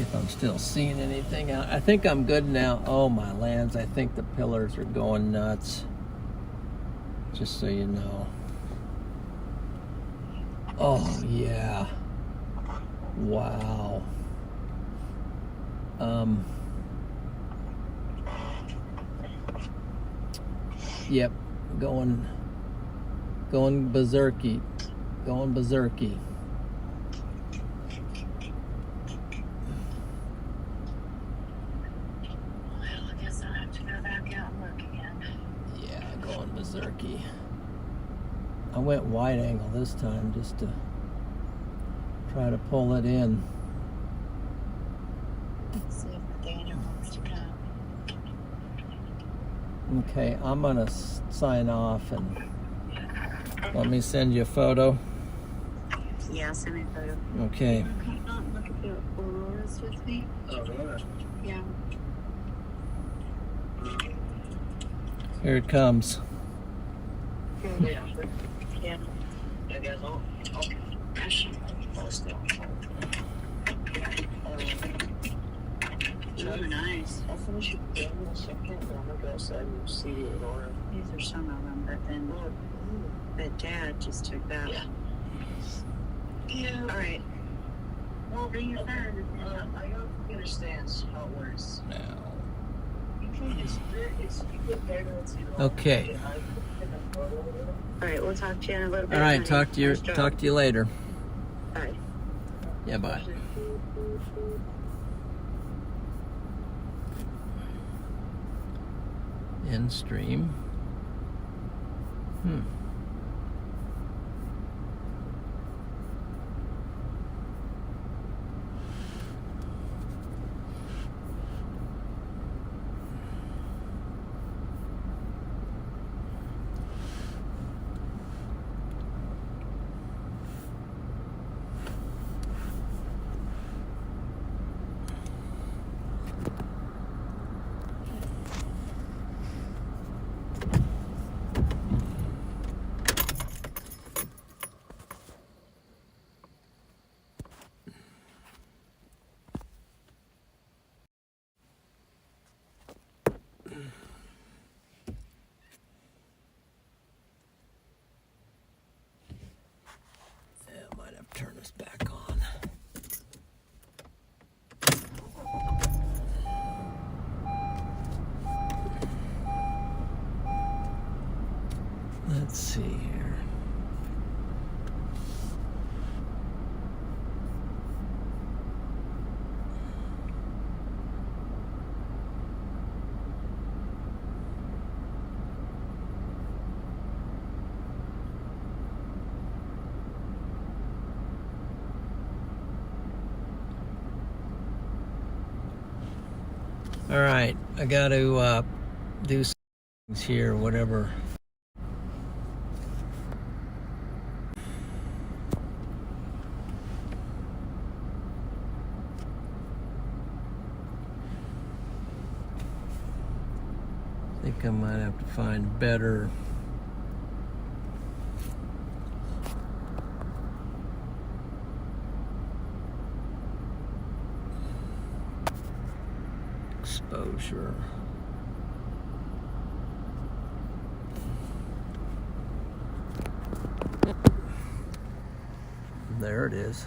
if I'm still seeing anything out. I think I'm good now. Oh my lands, I think the pillars are going nuts. Just so you know. Oh yeah. Wow. Yep, going berserky. Going berserky. Well, I guess I'll have to go back out and look again. Yeah, going berserky. I went wide angle this time just to try to pull it in. Let's see if Daniel wants to come. Okay, I'm gonna sign off and let me send you a photo. Yeah, send me a photo. Okay. Can you not look at the Auroras with me? Aurora. Yeah. Here it comes. Yeah. Yeah. I guess I'll stay on hold. Ooh, nice. I'll finish it in a second, but I'm gonna go outside and see the Aurora. These are some of them, but then but Dad just took that. Yeah. Yeah. All right. Well, bring your phone. I don't understand how it works. Now. Okay. All right, we'll talk to you in a little bit. All right, honey. talk to you later. Bye. Yeah, bye. End stream. Turn this back on. Let's see here. All right, I got to do some things here, whatever. I think I might have to find better. Exposure. There it is.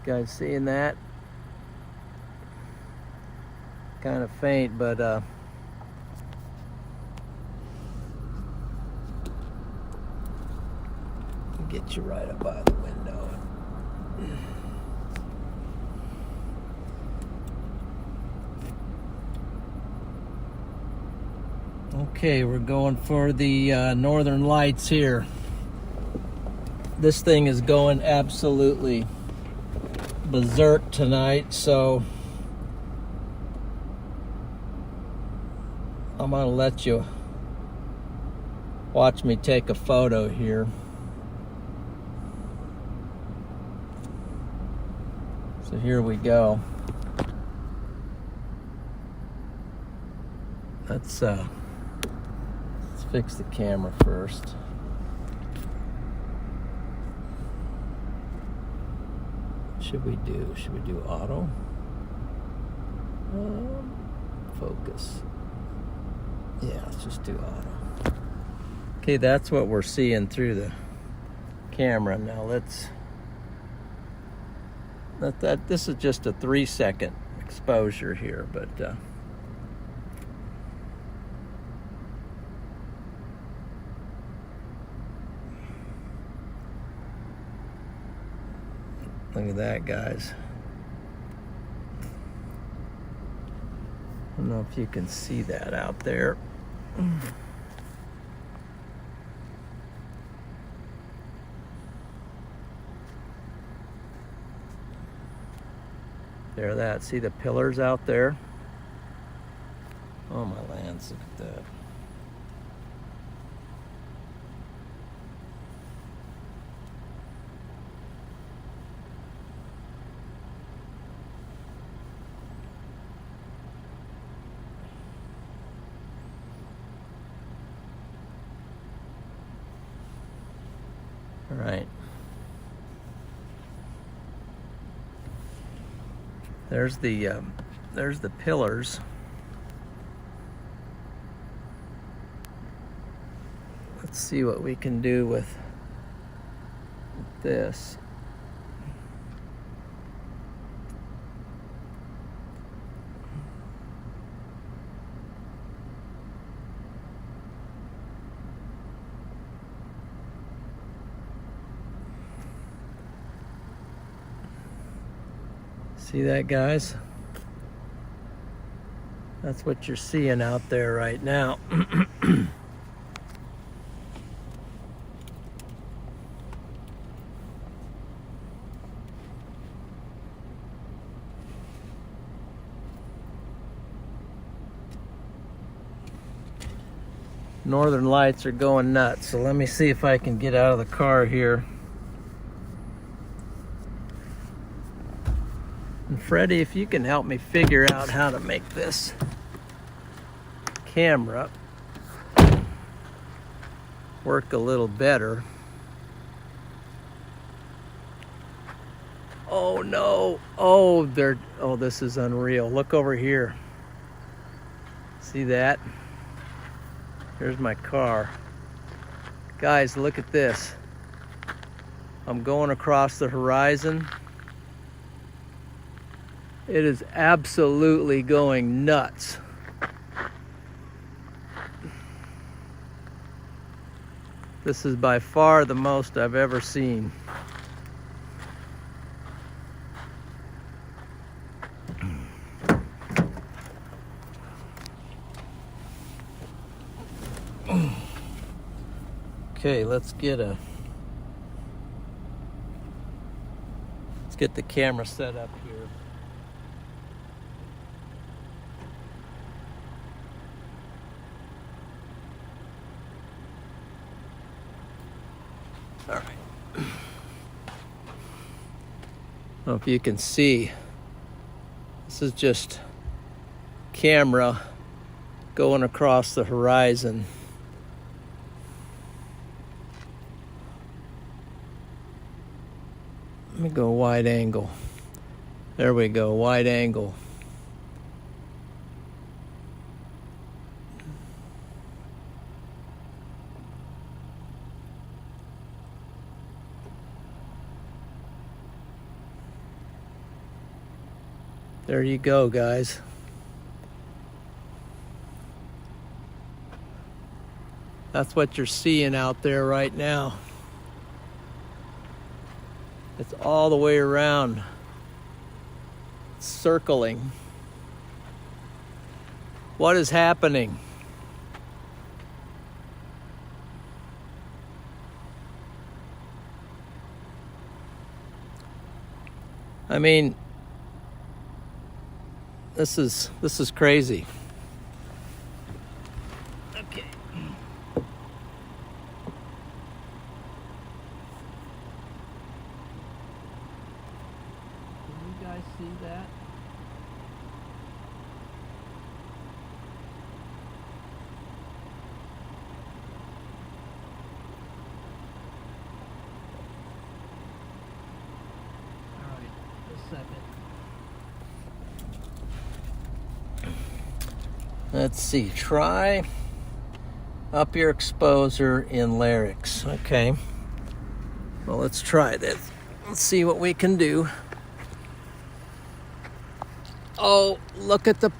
Guys seeing that? Kind of faint, but get you right up by the window. Okay, we're going for the Northern Lights here. This thing is going absolutely berserk tonight, so I'm gonna let you watch me take a photo here. So here we go. Let's fix the camera first. What should we do? Should we do auto? Focus. Yeah, let's just do auto. Okay, that's what we're seeing through the camera. Now let's this is just a 3-second exposure here, but look at that, guys. I don't know if you can see that out there. There, that. See the pillars out there? Oh, my lands, look at that. All right. There's the pillars. Let's see what we can do with this. See that, guys? That's what you're seeing out there right now. Northern lights are going nuts, so let me see if I can get out of the car here. And Freddie, if you can help me figure out how to make this camera work a little better. Oh no, oh this is unreal. Look over here. See that? Here's my car. Guys, look at this. I'm going across the horizon. It is absolutely going nuts. This is by far the most I've ever seen. Okay, let's get the camera set up here. All right. I don't know if you can see. This is just camera going across the horizon. Let me go wide angle. There we go, wide angle. There you go, guys. That's what you're seeing out there right now. It's all the way around, circling. What is happening? I mean, this is crazy. Okay. Can you guys see that? All right, a second. Let's see, try up your exposure in Larix. Okay. Well, let's try this. Let's see what we can do. Oh, look at the...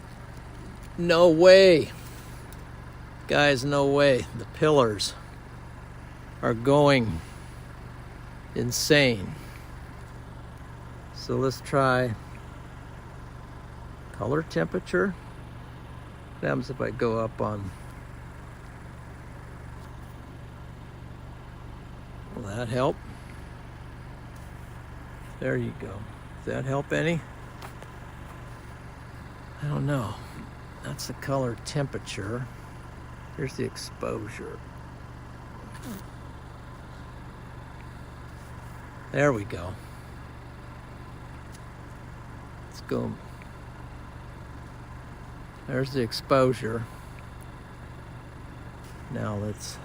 No way. Guys, no way. The pillars are going insane. So let's try color temperature. What happens if I go up on... Will that help? There you go. Does that help any? I don't know. That's the color temperature. Here's the exposure. There we go. Let's go. There's the exposure. Now let's...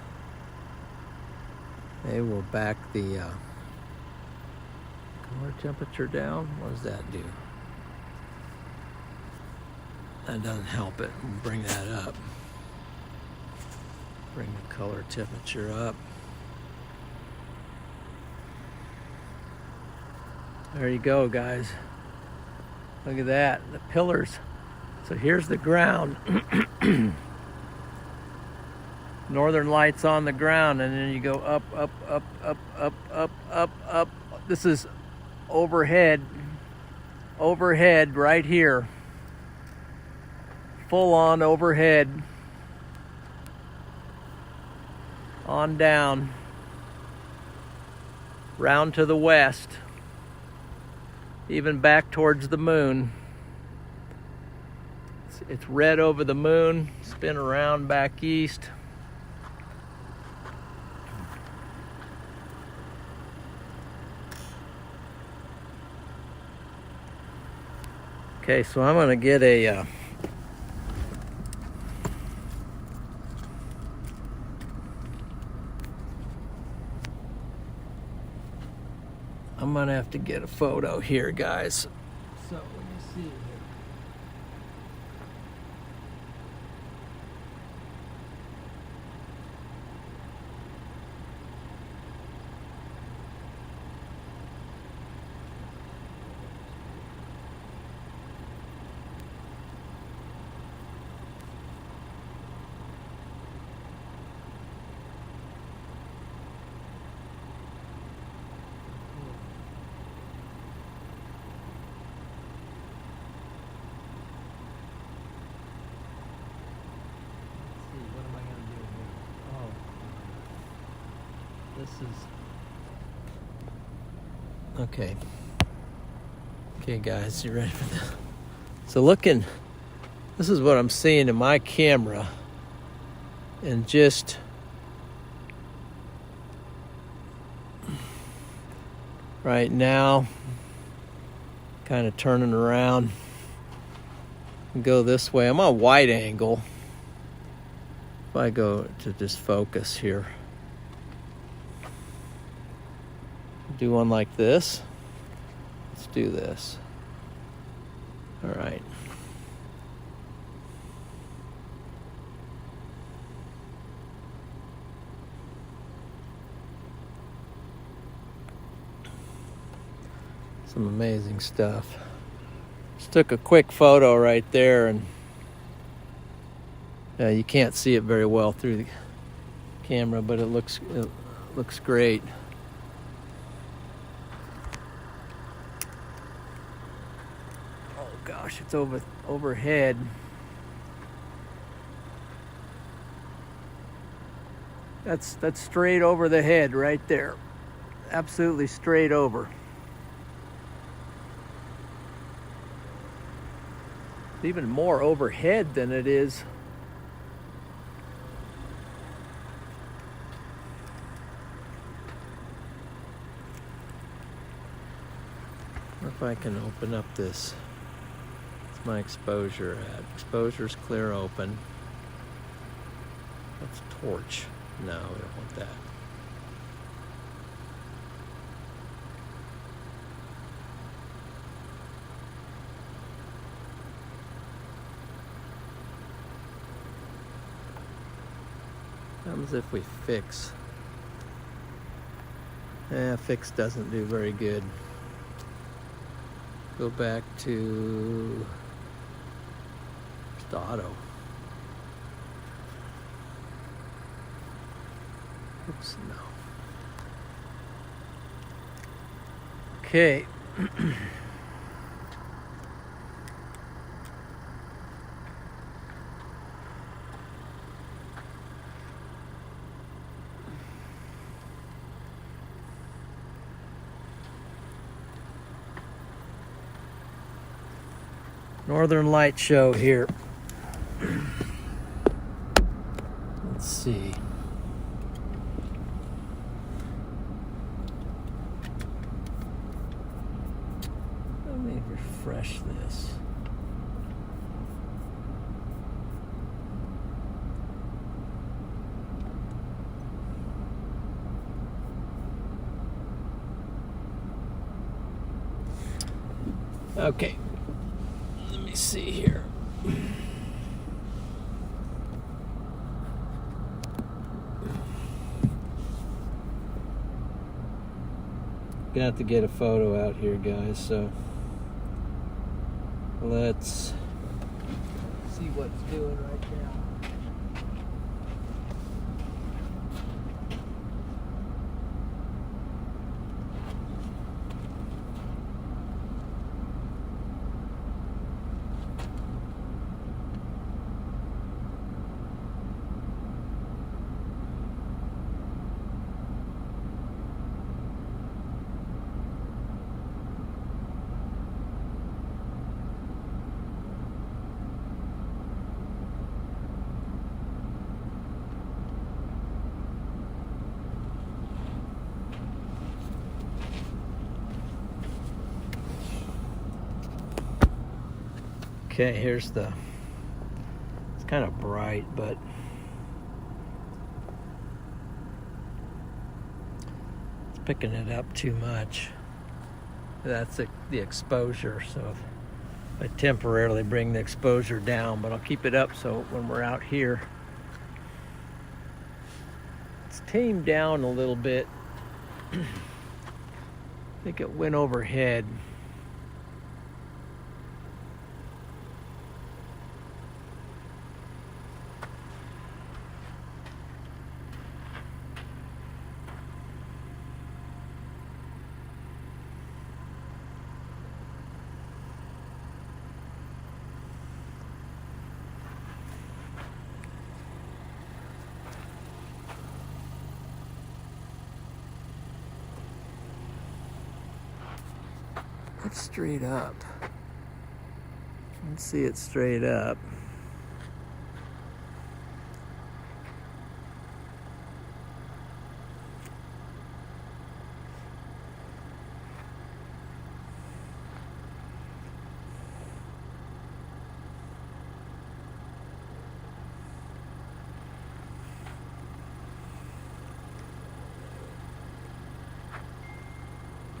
Maybe we'll back the color temperature down. What does that do? That doesn't help it. We'll bring that up. Bring the color temperature up. There you go, guys. Look at that. The pillars. So here's the ground. Northern lights on the ground, and then you go up, up, up, up, up, up, up, up. This is overhead right here. Full on overhead. On down. Round to the west. Even back towards the moon. It's red over the moon. Spin around back east. Okay, so I'm going to get a I'm going to have to get a photo here, guys. So, let me see here. This is okay. Okay, guys, you ready for this? So this is what I'm seeing in my camera, and just right now, kind of turning around and go this way. I'm on wide angle. If I go to just focus here. Do one like this. Let's do this. All right. Some amazing stuff. Just took a quick photo right there, and you can't see it very well through the camera, but it looks great. Gosh, it's overhead. That's straight over the head right there. Absolutely straight over. It's even more overhead than it is. if I can open up this. It's my exposure at. Exposure's clear open. Let's torch. No, we don't want that. What happens if we fix? Fix doesn't do very good. Go back to just auto. Oops, no. Okay. Northern Light show here. Let's see. Let me refresh this. Okay. Let me see here. Gonna have to get a photo out here, guys, so let's see what's doing right now. Okay, here's the, it's kind of bright, but it's picking it up too much. That's the exposure, so if I temporarily bring the exposure down, but I'll keep it up so when we're out here, it's tamed down a little bit. I think it went overhead. It's straight up. Let's see it straight up.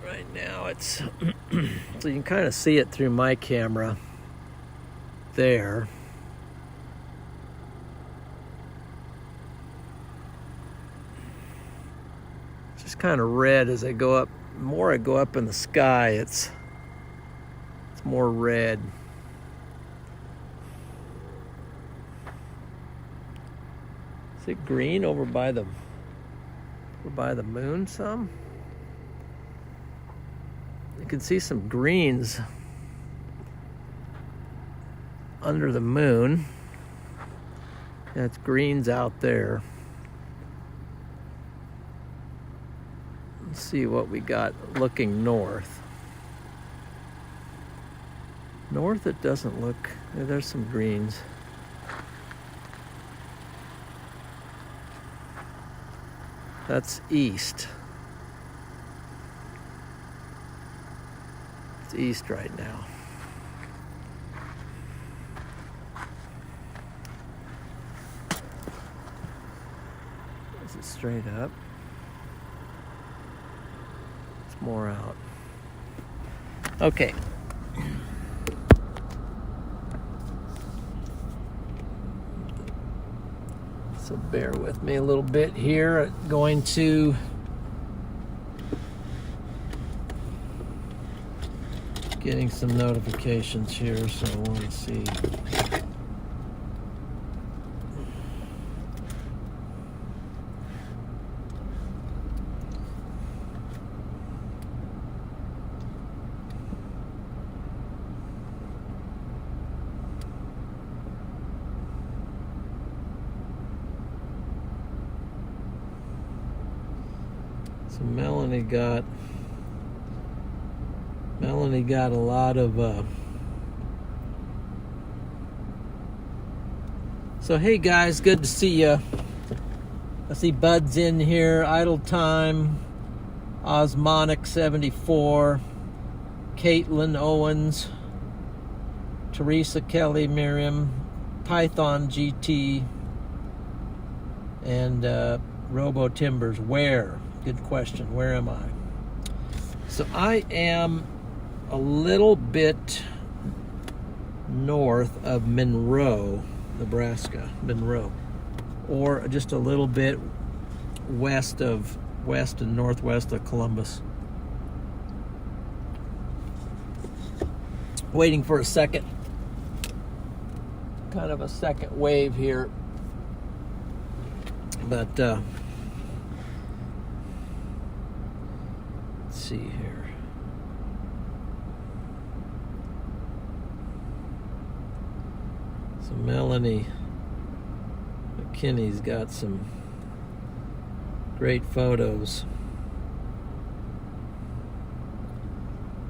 Right now it's so you can kind of see it through my camera there. It's just kind of red as I go up. The more I go up in the sky, it's more red. Is it green over by the moon some? You can see some greens under the moon. That's greens out there. Let's see what we got looking north. North it doesn't look, there's some greens. That's east. It's east right now. Is it straight up? It's more out. Okay. So bear with me a little bit here. Going to getting some notifications here, so I want to see. So Melanie got a lot of so hey guys, good to see you. I see Bud's in here, Idle Time, Osmonic 74, Caitlin Owens, Teresa Kelly, Miriam, Python GT, and Robo Timbers. Where? Good question. Where am I? So I am a little bit north of Monroe, Nebraska. Monroe. Or just a little bit west and northwest of Columbus. Waiting for a second, kind of a second wave here. But let's see here. So Melanie McKinney's got some great photos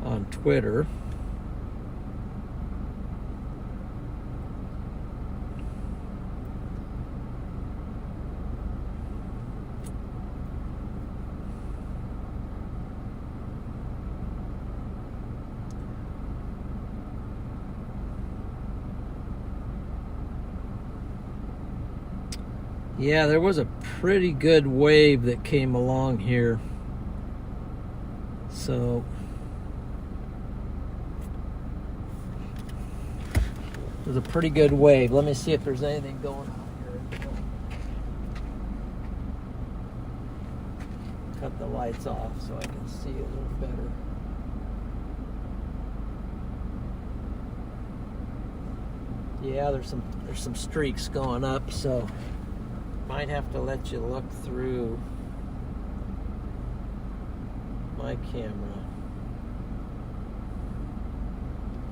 on Twitter. Yeah, there was a pretty good wave that came along here. So it was a pretty good wave. Let me see if there's anything going on here. Cut the lights off so I can see a little better. Yeah, there's some streaks going up, so might have to let you look through my camera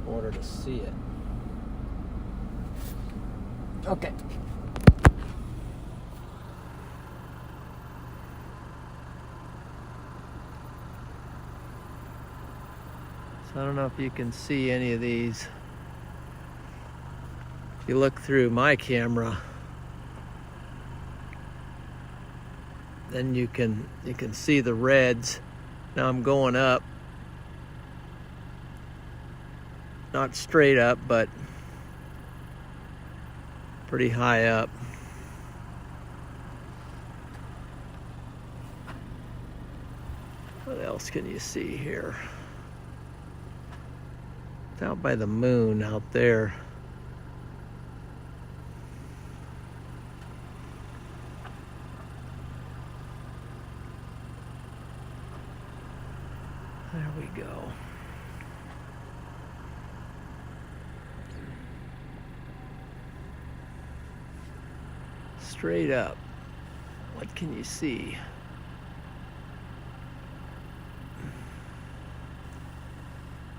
in order to see it. Okay. So I don't know if you can see any of these. If you look through my camera, then you can see the reds. Now I'm going up, not straight up, but pretty high up. What else can you see here? It's out by the moon out there. There we go. Straight up. What can you see?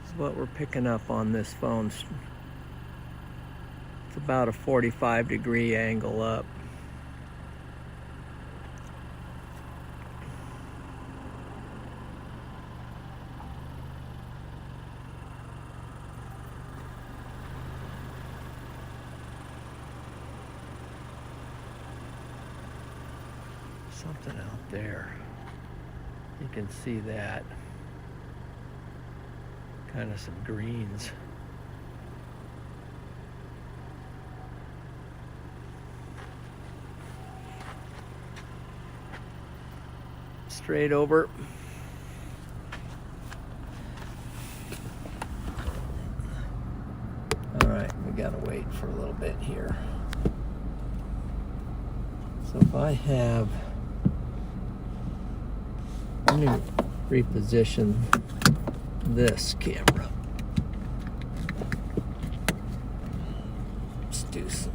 This is what we're picking up on this phone. It's about a 45-degree angle up. Something out there. You can see that. kind of some greens. Straight over. All right, we gotta wait for a little bit here. So if I have, let me reposition this camera. Let's do some.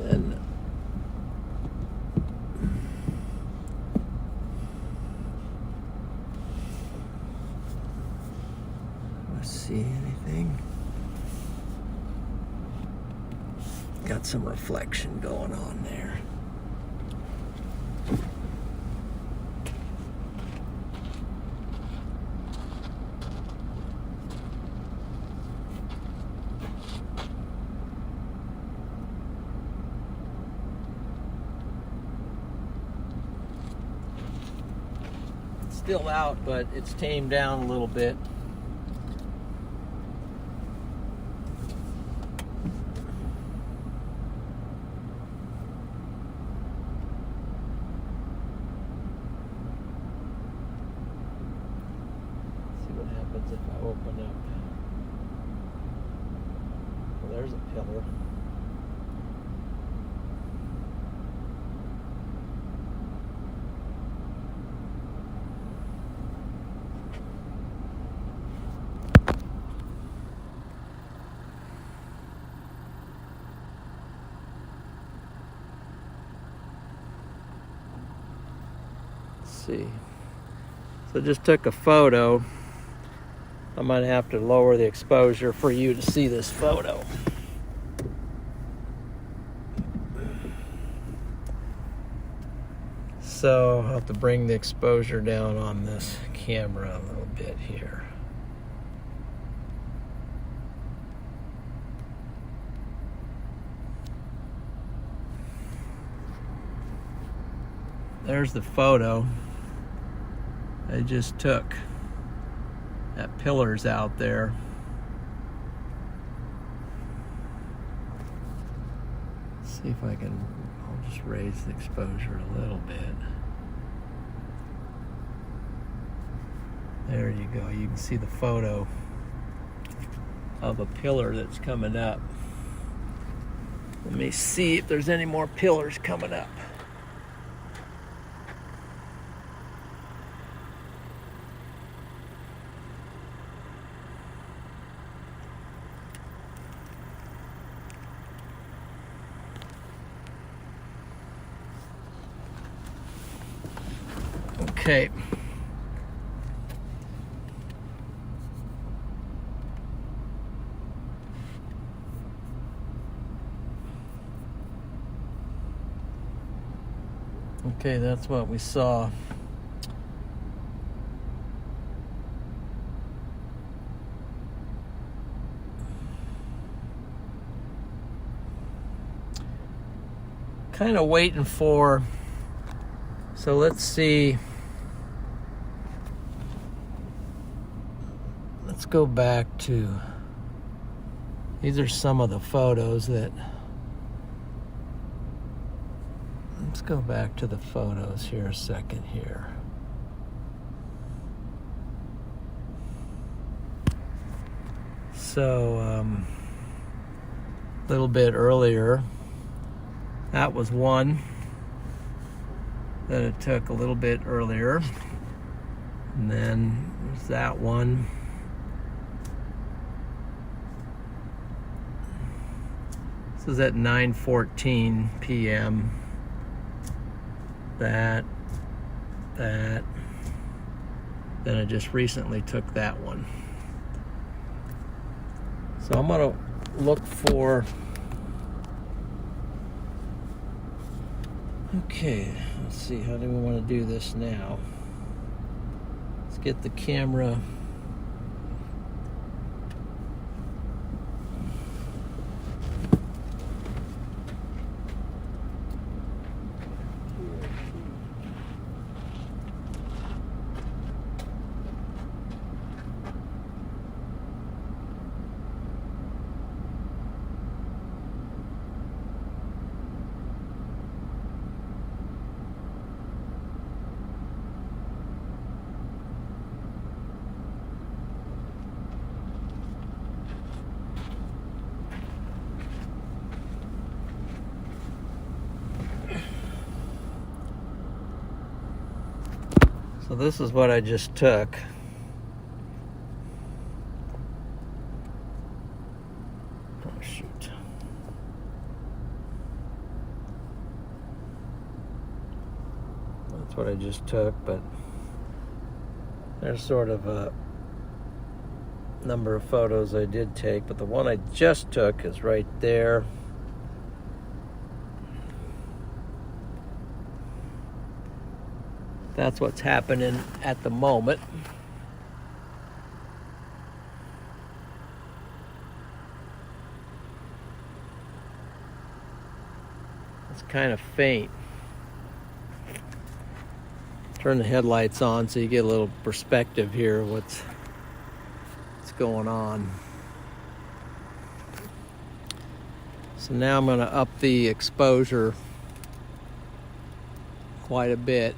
And let's see anything. Got some reflection going on there. Still out, but it's tamed down a little bit. See what happens if I open up. Well, there's a pillar. See, so just took a photo. I might have to lower the exposure for you to see this photo. So I'll have to bring the exposure down on this camera a little bit here. There's the photo I just took. That pillar's out there. Let's see if I can, I'll just raise the exposure a little bit. There you go. You can see the photo of a pillar that's coming up. Let me see if there's any more pillars coming up. Okay. Okay, that's what we saw. Kind of waiting for, so let's see. Let's go back to, these are some of the photos that, let's go back to the photos here a second here. So, a little bit earlier, that was one that it took a little bit earlier. And then there's that one. This is at 9:14 p.m. That. Then I just recently took that one. So I'm going to look for Okay, let's see, how do we want to do this now? Let's get the camera. So this is what I just took. Oh shoot. That's what I just took, but there's sort of a number of photos I did take, but the one I just took is right there. That's what's happening at the moment. It's kind of faint. Turn the headlights on so you get a little perspective here of what's going on. So now I'm going to up the exposure quite a bit.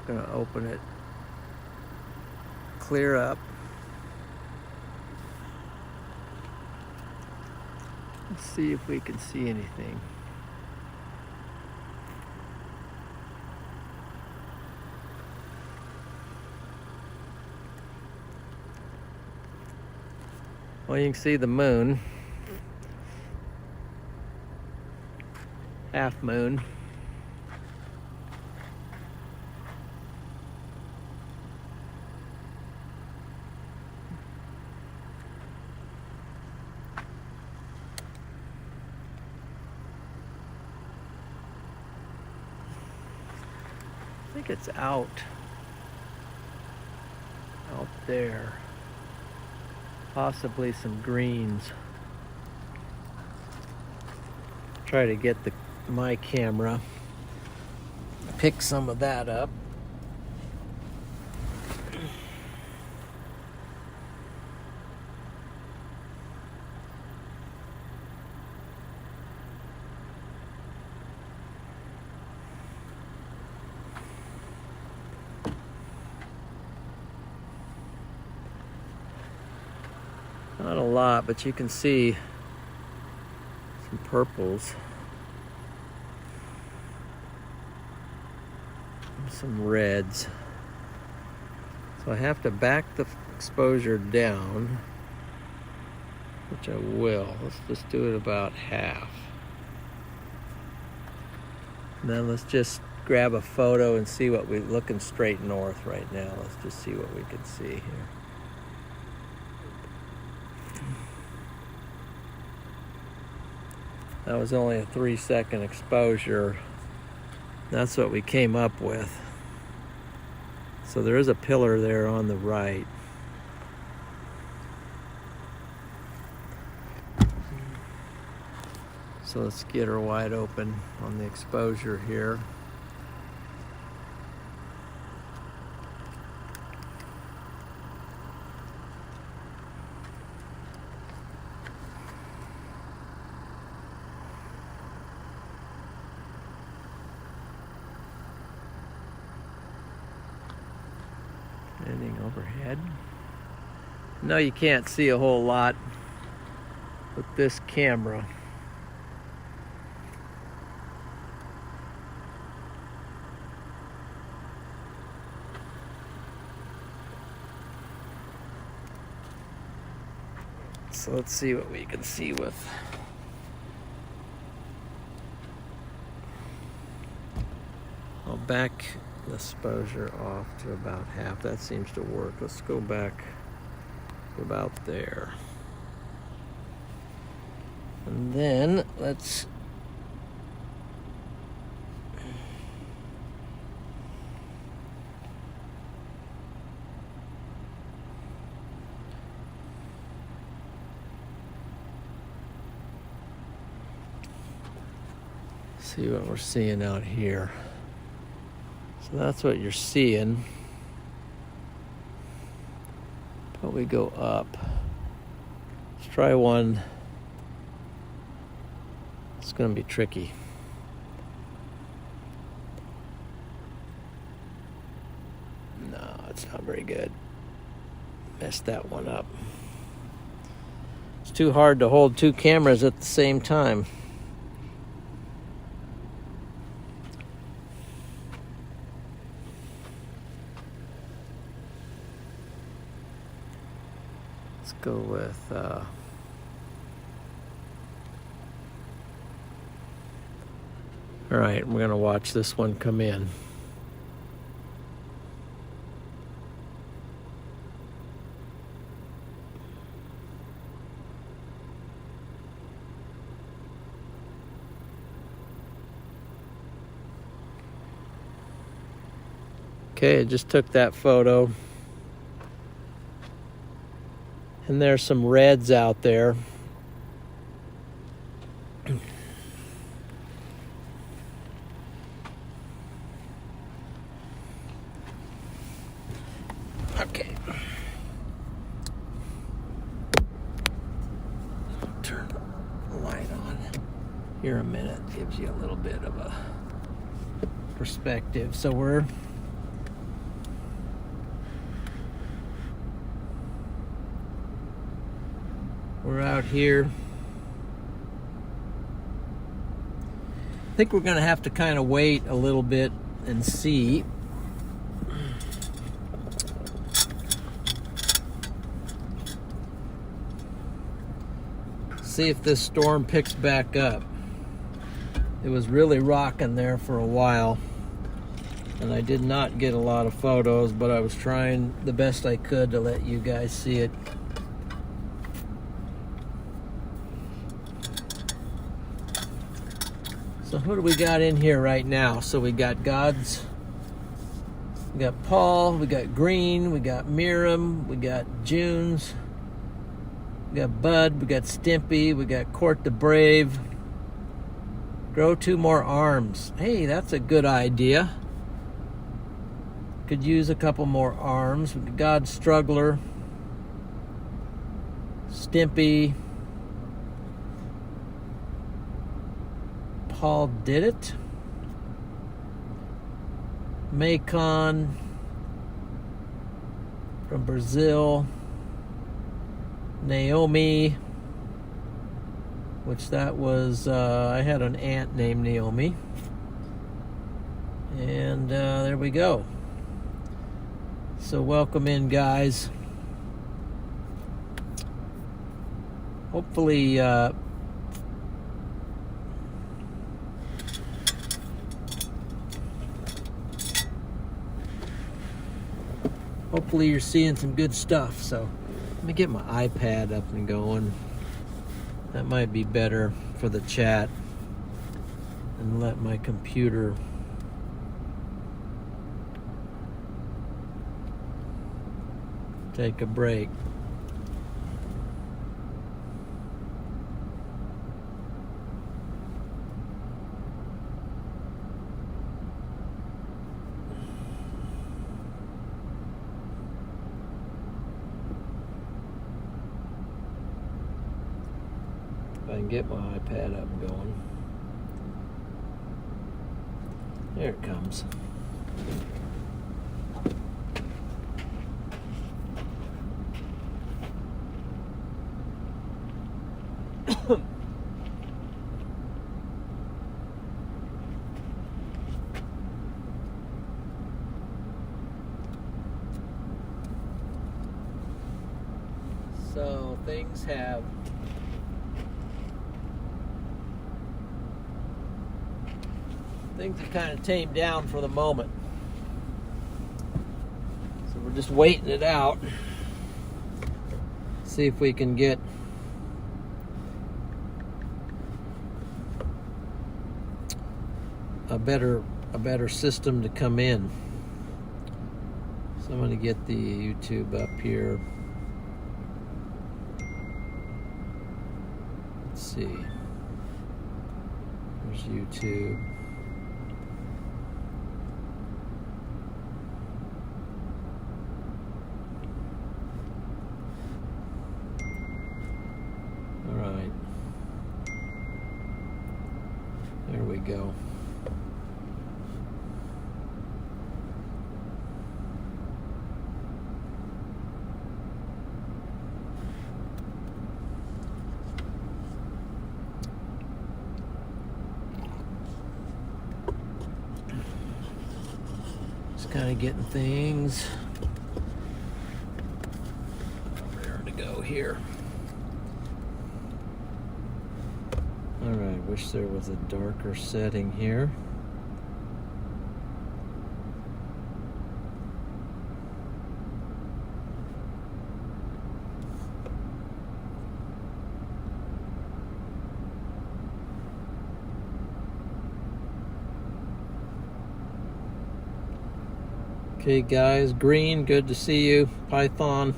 Going to open it clear up. Let's see if we can see anything. Well, you can see the moon. Half moon. I think it's out there. Possibly some greens. Try to get my camera, pick some of that up. Not a lot, but you can see some purples, some reds. So I have to back the exposure down, which I will. Let's just do it about half. And then let's just grab a photo and see what we're looking straight north right now. Let's just see what we can see here. That was only a 3-second exposure. That's what we came up with. So there is a pillar there on the right. So let's get her wide open on the exposure here. Ending overhead. No, you can't see a whole lot with this camera. So let's see what we can see with. I'll back the exposure off to about half. That seems to work. Let's go back to about there. And then let's see what we're seeing out here. So that's what you're seeing. But we go up. Let's try one. It's going to be tricky. No, it's not very good. Messed that one up. It's too hard to hold two cameras at the same time. Let's go with all right, we're gonna watch this one come in. Okay, I just took that photo. And there's some reds out there. Okay. Turn the light on here a minute. Gives you a little bit of a perspective. So we're out here. I think we're going to have to kind of wait a little bit and see. See if this storm picks back up. It was really rocking there for a while, and I did not get a lot of photos, but I was trying the best I could to let you guys see it. So who do we got in here right now? So we got God's, we got Paul, we got Green, we got Miriam, we got Junes, we got Bud, we got Stimpy, we got Court the Brave. Grow 2 more arms. Hey, that's a good idea. Could use a couple more arms. We got God Struggler, Stimpy, Paul did it. Macon from Brazil. Naomi, which that was, I had an aunt named Naomi. And there we go. So welcome in, guys. Hopefully, hopefully you're seeing some good stuff. So let me get my iPad up and going. That might be better for the chat. And let my computer take a break. If I can get my iPad up and going. There it comes. So things have kind of tamed down for the moment. So we're just waiting it out. See if we can get a better system to come in. So I'm going to get the YouTube up here. Let's see. There's YouTube. All right. There we go. Just kind of getting things where to go here. All right, wish there was a darker setting here. Okay, guys, Green, good to see you. Python,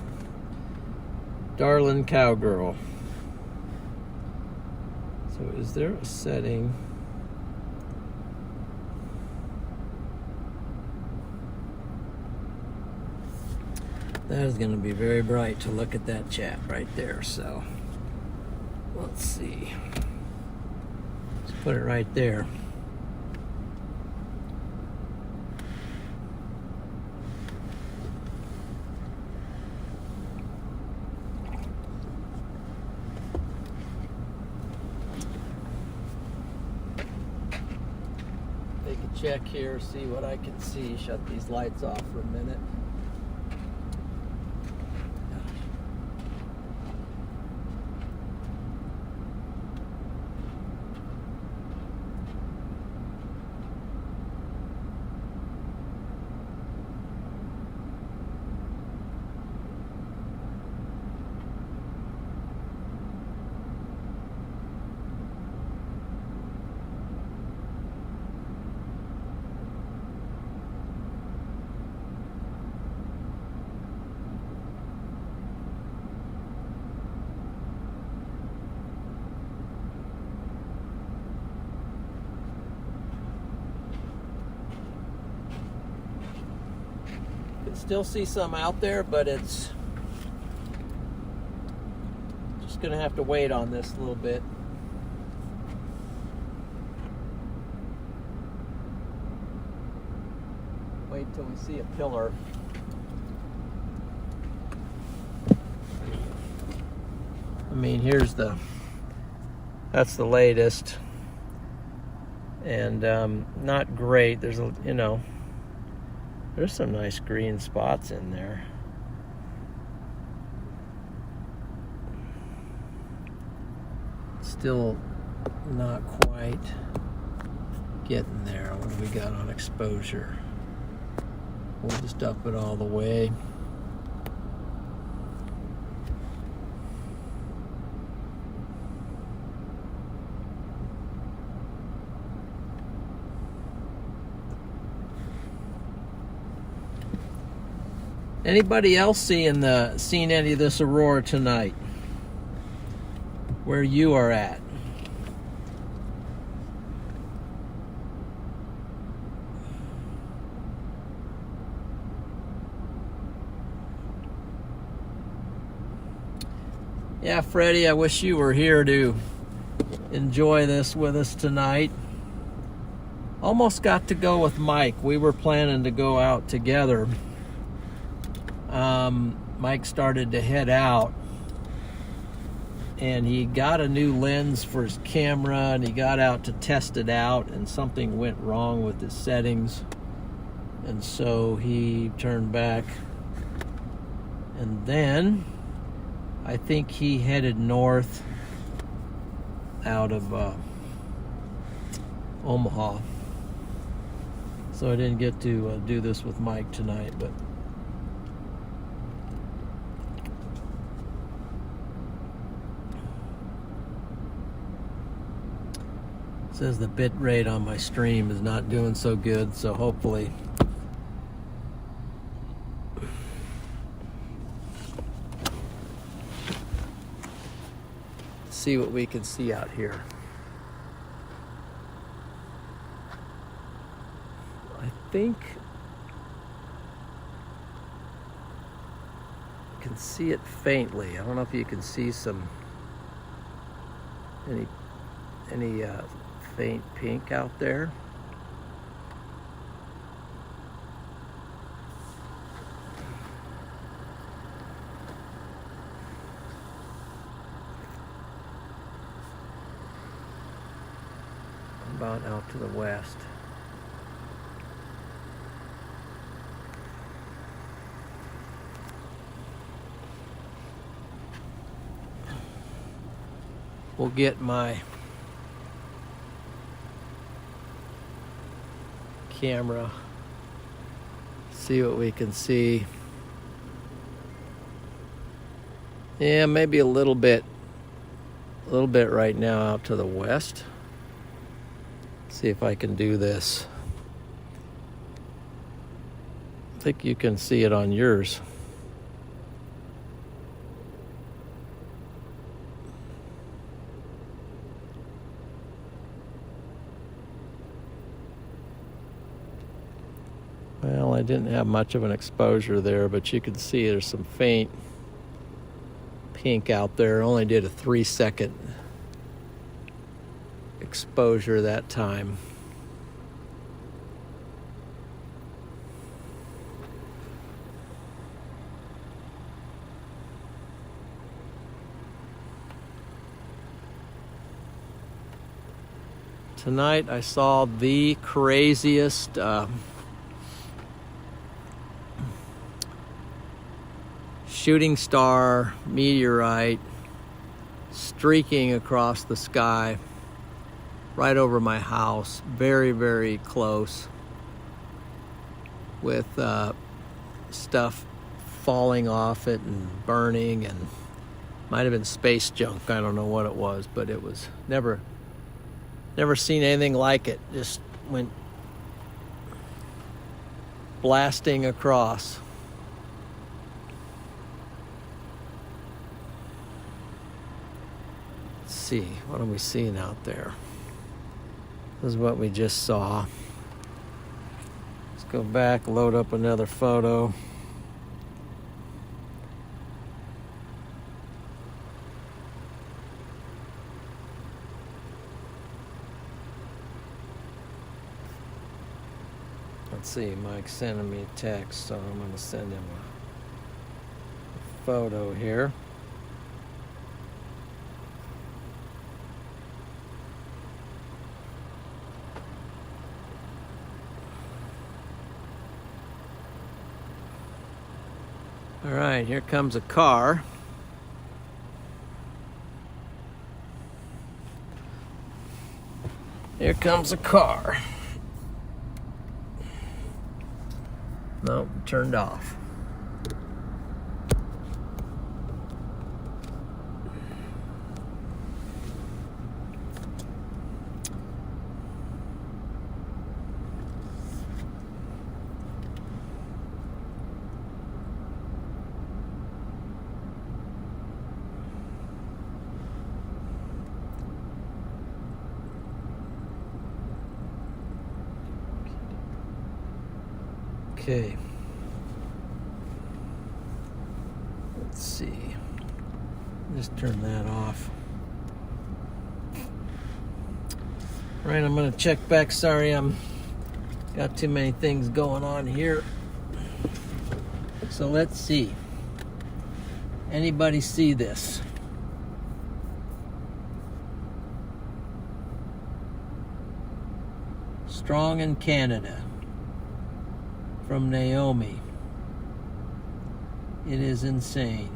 Darlin Cowgirl. So is there a setting? That is going to be very bright to look at that chat right there. So let's see. Let's put it right there. Check here, see what I can see. Shut these lights off for a minute. Still see some out there, but it's just gonna have to wait on this a little bit. Wait till we see a pillar. I mean, that's the latest, and not great. There's there's some nice green spots in there. Still not quite getting there. What do we got on exposure? We'll just up it all the way. Anybody else seen any of this Aurora tonight? Where you are at? Yeah, Freddie, I wish you were here to enjoy this with us tonight. Almost got to go with Mike. We were planning to go out together. Mike started to head out, and he got a new lens for his camera, and he got out to test it out, and something went wrong with his settings, and so he turned back, and then I think he headed north out of Omaha. So I didn't get to do this with Mike tonight, but says the bit rate on my stream is not doing so good, so hopefully see what we can see out here. I think you can see it faintly. I don't know if you can see any faint pink out there. About out to the west. We'll get my camera, see what we can see. Yeah, maybe a little bit right now out to the west. See if I can do this. I think you can see it on yours. Well, I didn't have much of an exposure there, but you can see there's some faint pink out there. Only did a 3-second exposure that time. Tonight I saw the craziest shooting star meteorite streaking across the sky right over my house, very, very close, with stuff falling off it and burning, and might have been space junk. I don't know what it was, but it was never seen anything like it. Just went blasting across. Let's see, what are we seeing out there? This is what we just saw. Let's go back, load up another photo. Let's see, Mike's sending me a text, so I'm going to send him a photo here. All right, here comes a car. Here comes a car. Nope, turned off. Okay. Let's see. Just turn that off. All right, I'm gonna check back. Sorry, I'm got too many things going on here. So let's see. Anybody see this? Strong in Canada. From Naomi. It is insane.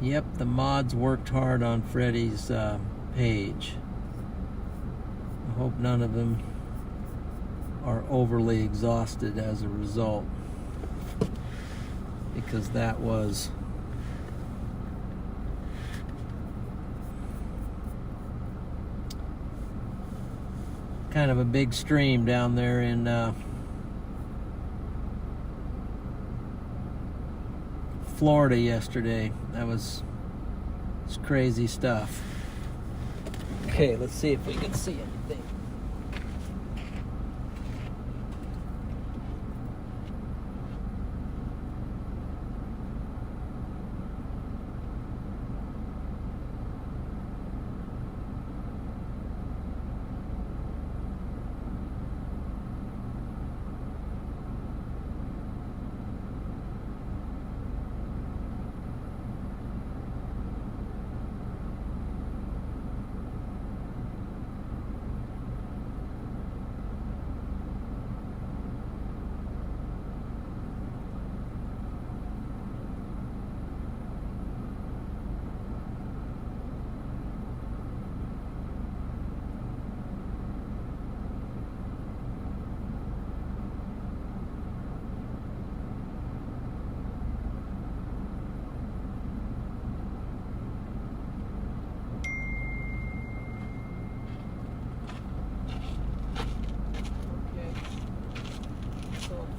Yep, the mods worked hard on Freddy's page. I hope none of them are overly exhausted as a result, because that was kind of a big stream down there in Florida yesterday. It's crazy stuff. Okay, let's see if we can see anything.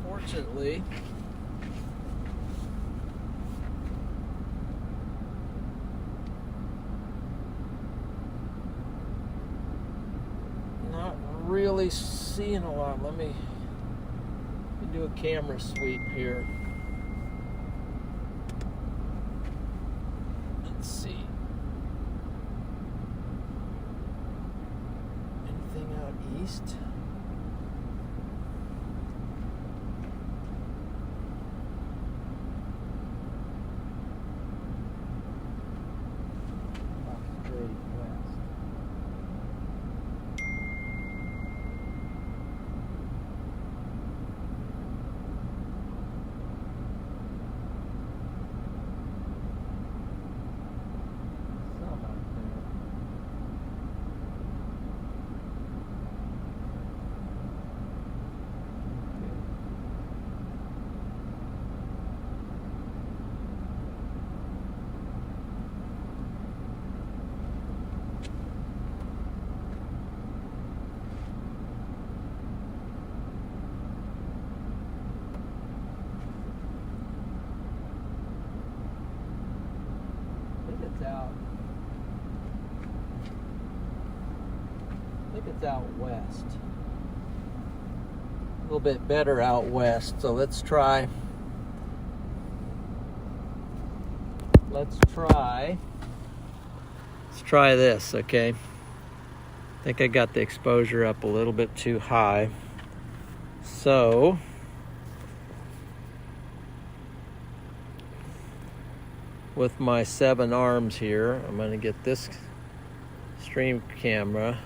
Unfortunately, not really seeing a lot. Let me do a camera sweep here. Let's see. Anything out east? I think it's out west. A little bit better out west. So let's try this, okay? I think I got the exposure up a little bit too high. So with my 7 arms here, I'm going to get this stream camera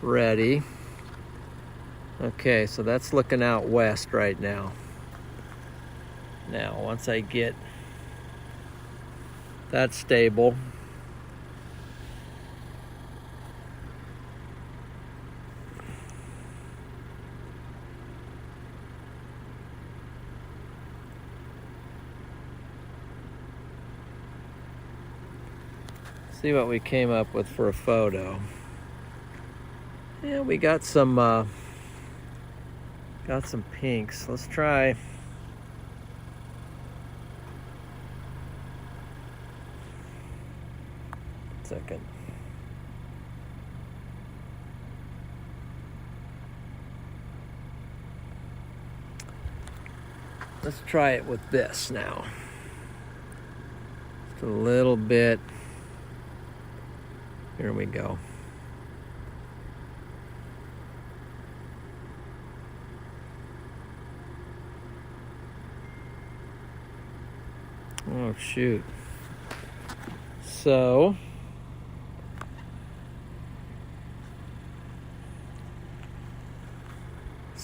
ready. Okay, so that's looking out west right now. Now, once I get that stable, see what we came up with for a photo. Yeah, we got some pinks. Let's try second. Let's try it with this now. Just a little bit. Here we go. Oh, shoot. So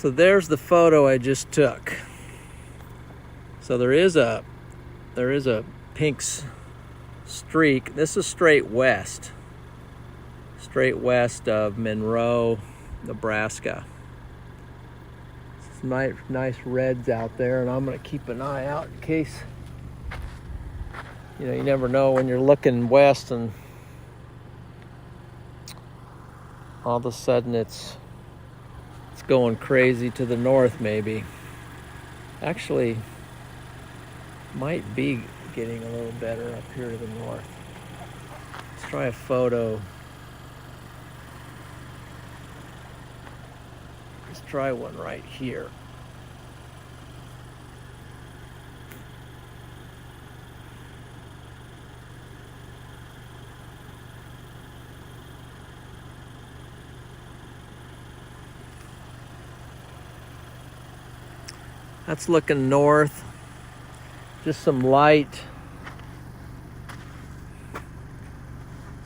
there's the photo I just took. So there is a pink streak. This is straight west of Monroe, Nebraska. Some nice reds out there, and I'm going to keep an eye out in case, you never know when you're looking west and all of a sudden it's going crazy to the north, maybe. Actually, might be getting a little better up here to the north. Let's try a photo. Let's try one right here. That's looking north. Just some light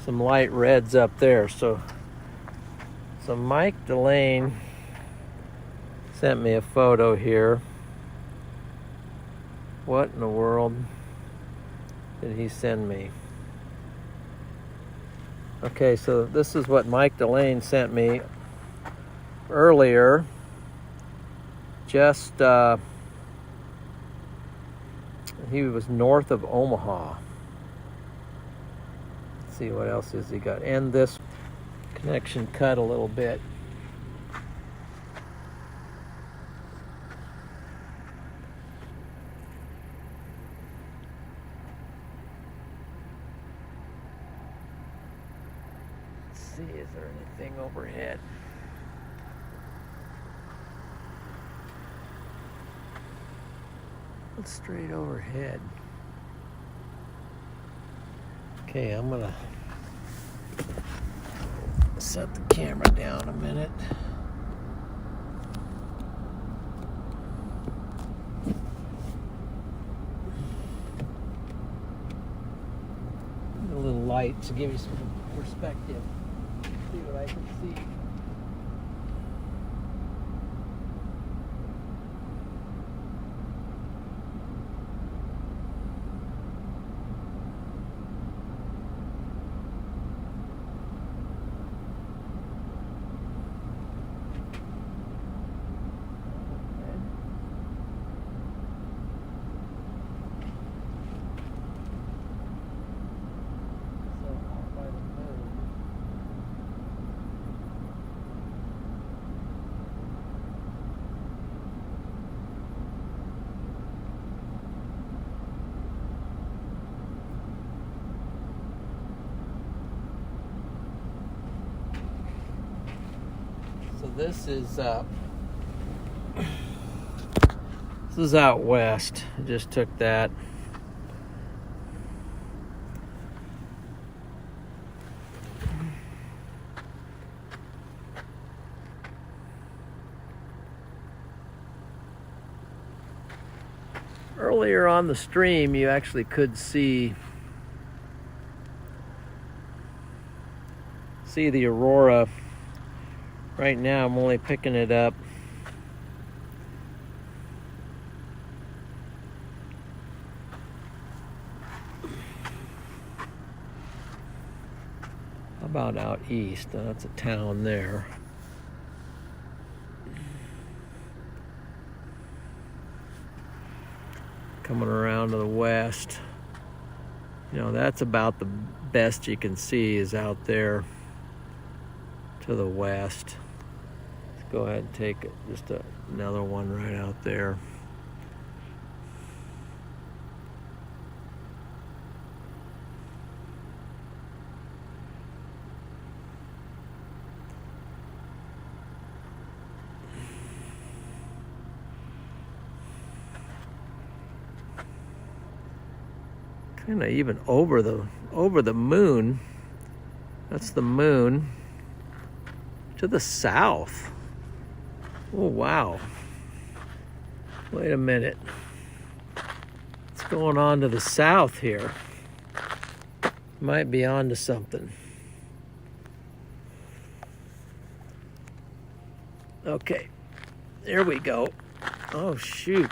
reds up there. So Mike Delane sent me a photo here. What in the world did he send me? Okay, so this is what Mike Delane sent me earlier. Just he was north of Omaha. Let's see what else has he got. And this connection cut a little bit. Let's see, is there anything overhead? Straight overhead. Okay, I'm gonna set the camera down a minute. A little light to give you some perspective. See what I can see. This is out west. I just took that. Earlier on the stream, you actually could see the Aurora. Right now, I'm only picking it up about out east. That's a town there. Coming around to the west. You know, that's about the best you can see is out there to the west. Go ahead and take just another one right out there. Kind of even over the moon. That's the moon to the south. Oh, wow. Wait a minute. What's going on to the south here? Might be on to something. Okay. There we go. Oh, shoot.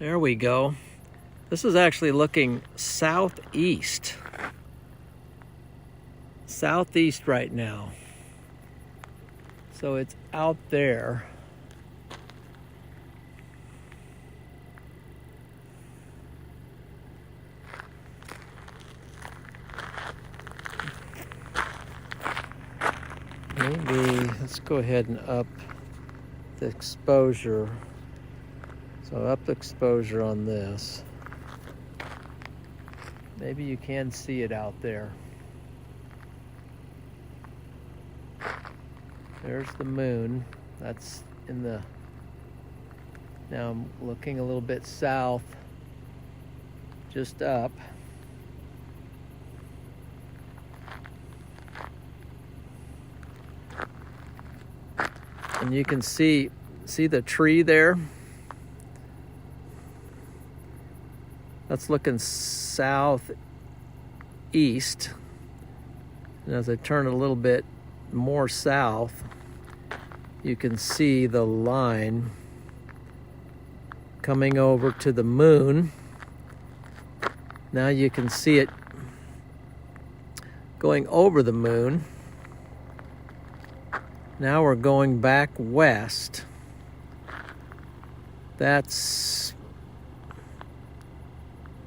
There we go. This is actually looking southeast. Southeast right now. So it's out there. Maybe let's go ahead and up the exposure. So up the exposure on this. Maybe you can see it out there. There's the moon. That's in the... Now I'm looking a little bit south, just up. And you can see the tree there? That's looking southeast. And as I turn a little bit more south, you can see the line coming over to the moon. Now you can see it going over the moon. Now we're going back west. That's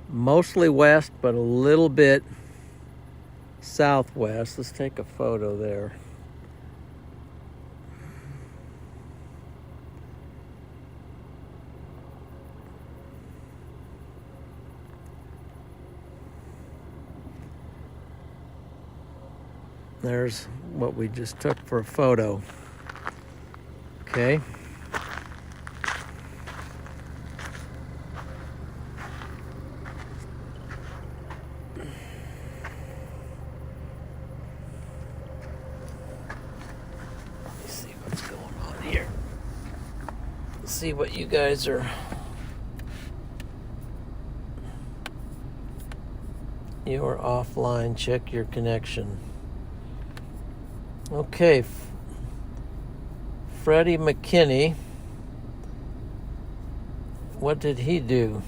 mostly west, but a little bit southwest. Let's take a photo there. There's what we just took for a photo. Okay. Let's see what's going on here. Let's see what you guys are... You're offline. Check your connection. Okay, Freddie McKinney, what did he do?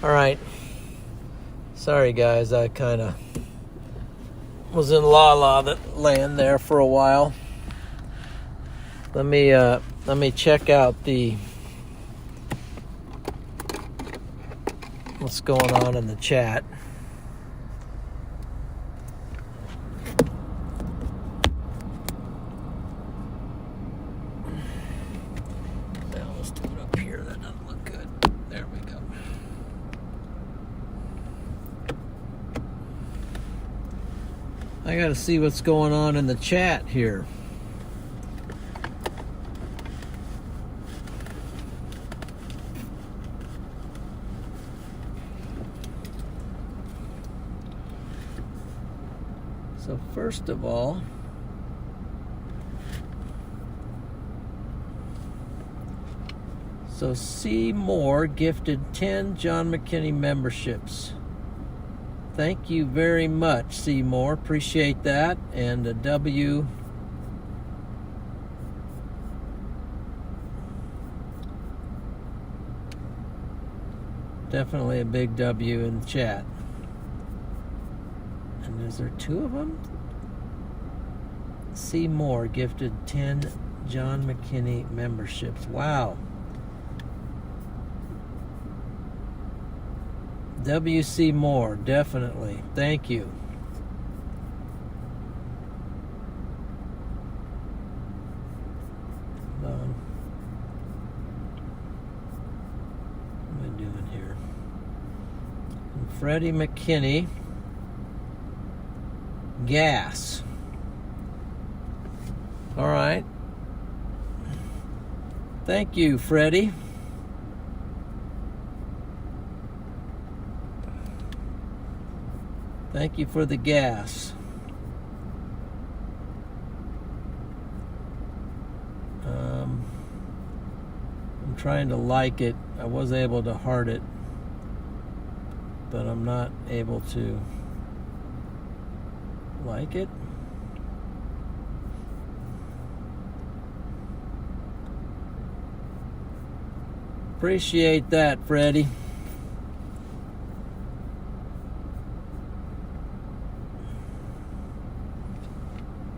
All right, sorry guys, I kind of was in la land there for a while. Let me check out the what's going on in the chat. I gotta see what's going on in the chat here. So first of all, C. Moore gifted 10 John McKinney memberships. Thank you very much, Seymour. Appreciate that. And a W. Definitely a big W in the chat. And is there 2 of them? Seymour gifted 10 John McKinney memberships. Wow. W.C. Moore, definitely. Thank you. Hold on. What am I doing here? And Freddie McKinney. Gas. All right. Thank you, Freddie. Thank you for the gas. I'm trying to like it. I was able to heart it, but I'm not able to like it. Appreciate that, Freddie.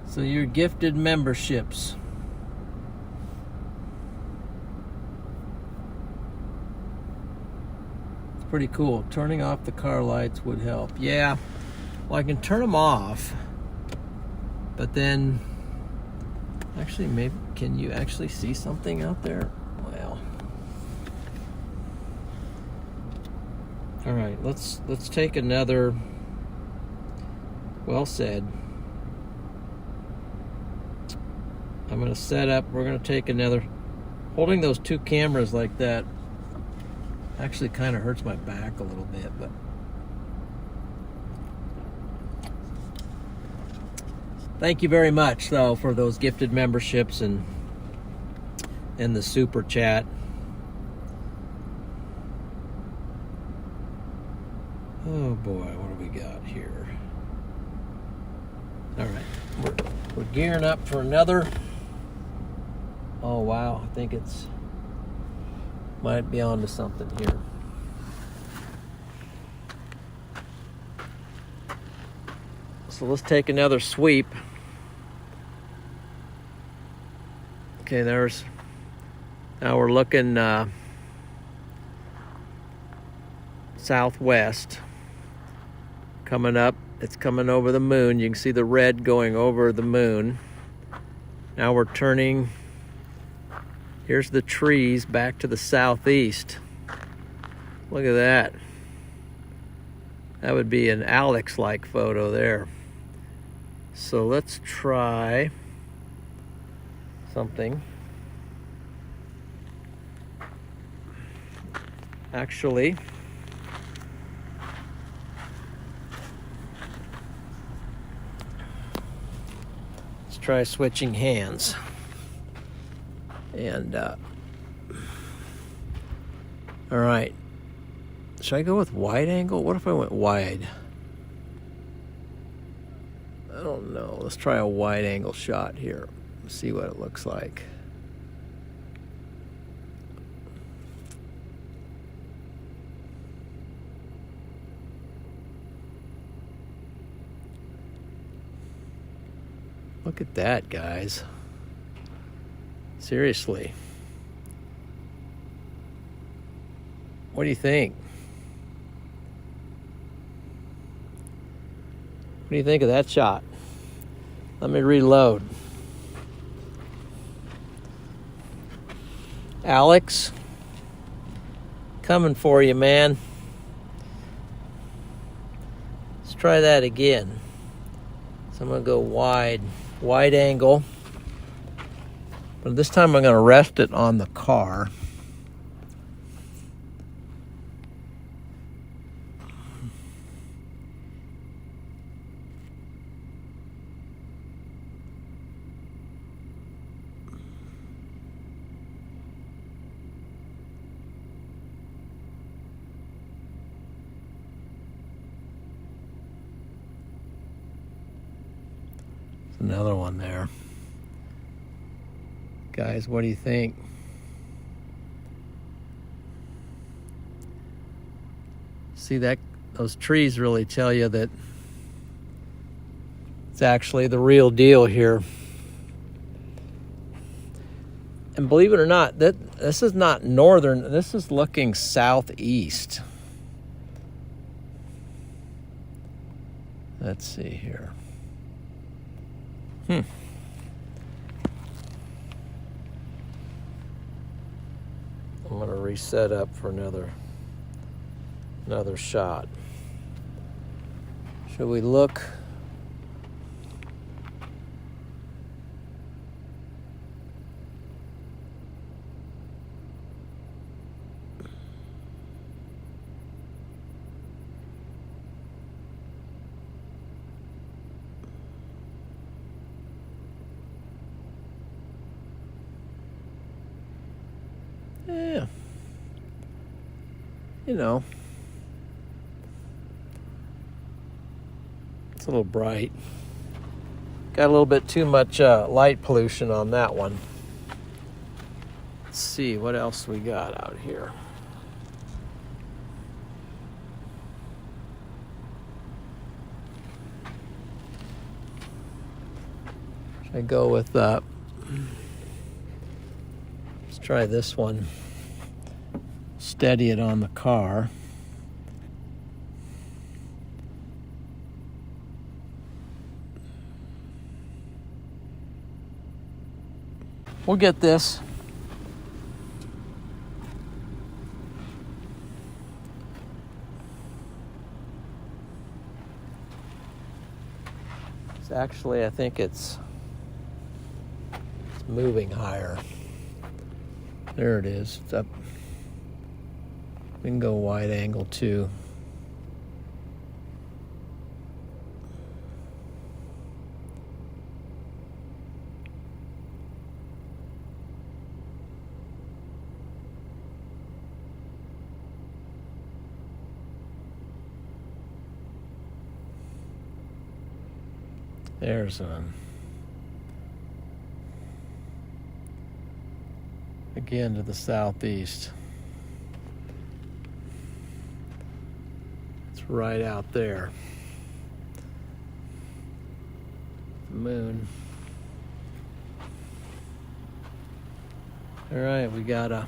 So you're gifted memberships. Pretty cool. Turning off the car lights would help. Yeah, well, I can turn them off, but then, actually, maybe, can you actually see something out there? Well, all right, let's take another, well said. I'm gonna set up, we're gonna take another, holding those two cameras like that actually kind of hurts my back a little bit, but thank you very much, though, for those gifted memberships and the super chat. Oh boy, what do we got here? All right, we're gearing up for another. Oh wow, I think it's might be onto something here. So let's take another sweep. Okay, now we're looking southwest. Coming up, it's coming over the moon. You can see the red going over the moon. Now we're turning. Here's the trees back to the southeast. Look at that. That would be an Alex-like photo there. So let's try something. Actually, let's try switching hands. And, all right. Should I go with wide angle? What if I went wide? I don't know. Let's try a wide angle shot here. See what it looks like. Look at that, guys. Seriously. What do you think? What do you think of that shot? Let me reload. Alex, coming for you, man. Let's try that again. So I'm going to go wide angle. But this time I'm going to rest it on the car. Another one there. Guys, what do you think? See that? Those trees really tell you that it's actually the real deal here. And believe it or not, this is not northern. This is looking southeast. Let's see here. I'm going to reset up for another shot. Should we look? Yeah. You know, it's a little bright. Got a little bit too much light pollution on that one. Let's see what else we got out here. Should I go with let's try this one. Steady it on the car. We'll get this. It's actually, I think it's moving higher. There it is. It's up. We can go wide angle too. There's one. Again to the southeast. It's right out there. The moon. All right, we got a...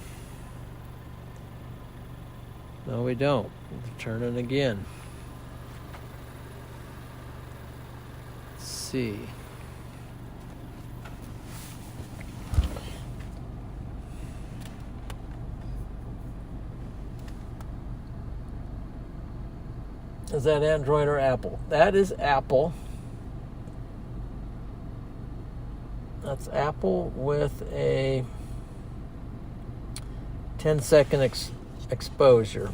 No, we don't. We're turning again. Let's see. Is that Android or Apple? That is Apple. That's Apple with a 10-second exposure.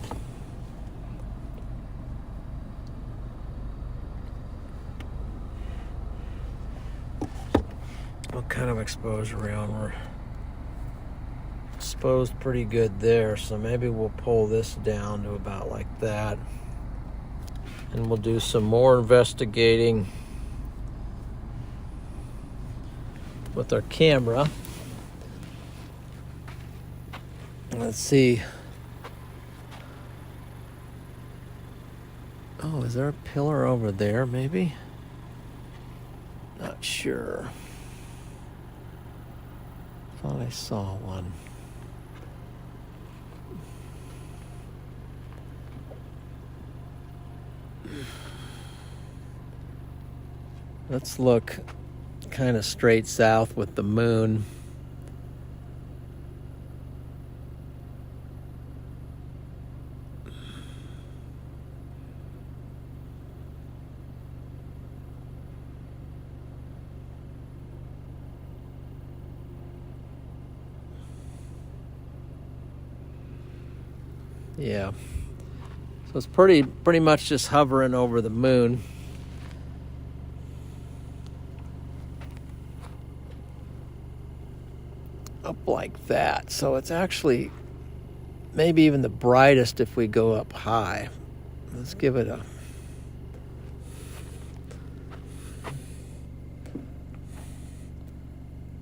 What kind of exposure are we on? We're exposed pretty good there, so maybe we'll pull this down to about like that. And we'll do some more investigating with our camera. Let's see. Oh, is there a pillar over there, maybe? Not sure. Thought I saw one. Let's look kind of straight south with the moon. Yeah. So it's pretty much just hovering over the moon. Up like that. So it's actually maybe even the brightest if we go up high. Let's give it a...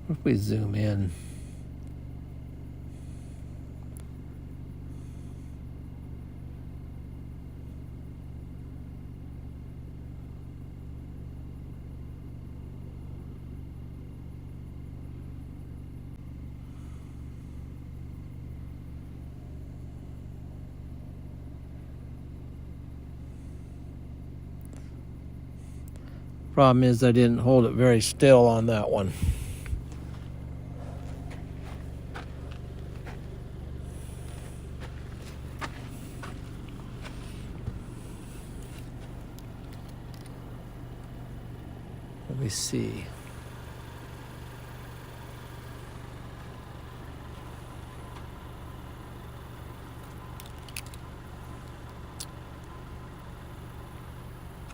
What if we zoom in? Problem is I didn't hold it very still on that one. Let me see.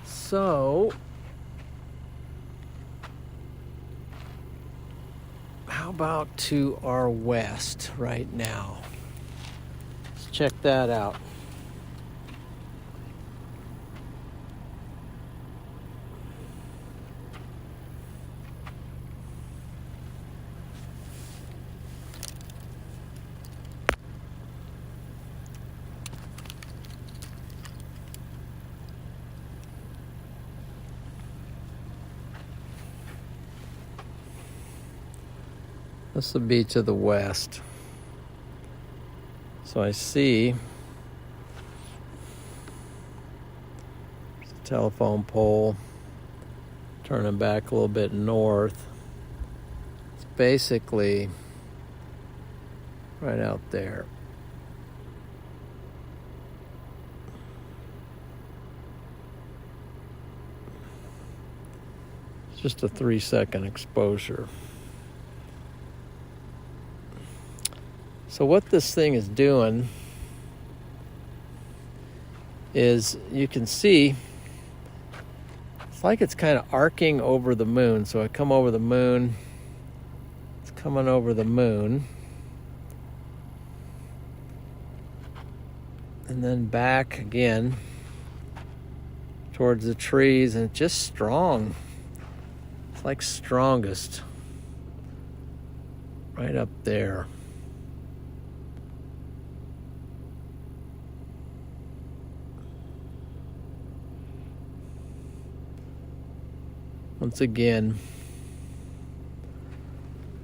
So, how about to our west right now? Let's check that out. This will be to the west. So I see there's a telephone pole turning back a little bit north. It's basically right out there. It's just a 3-second exposure. So what this thing is doing is, you can see, it's like it's kind of arcing over the moon. So I come over the moon, it's coming over the moon, and then back again towards the trees, and it's just strong. It's like strongest right up there. Once again,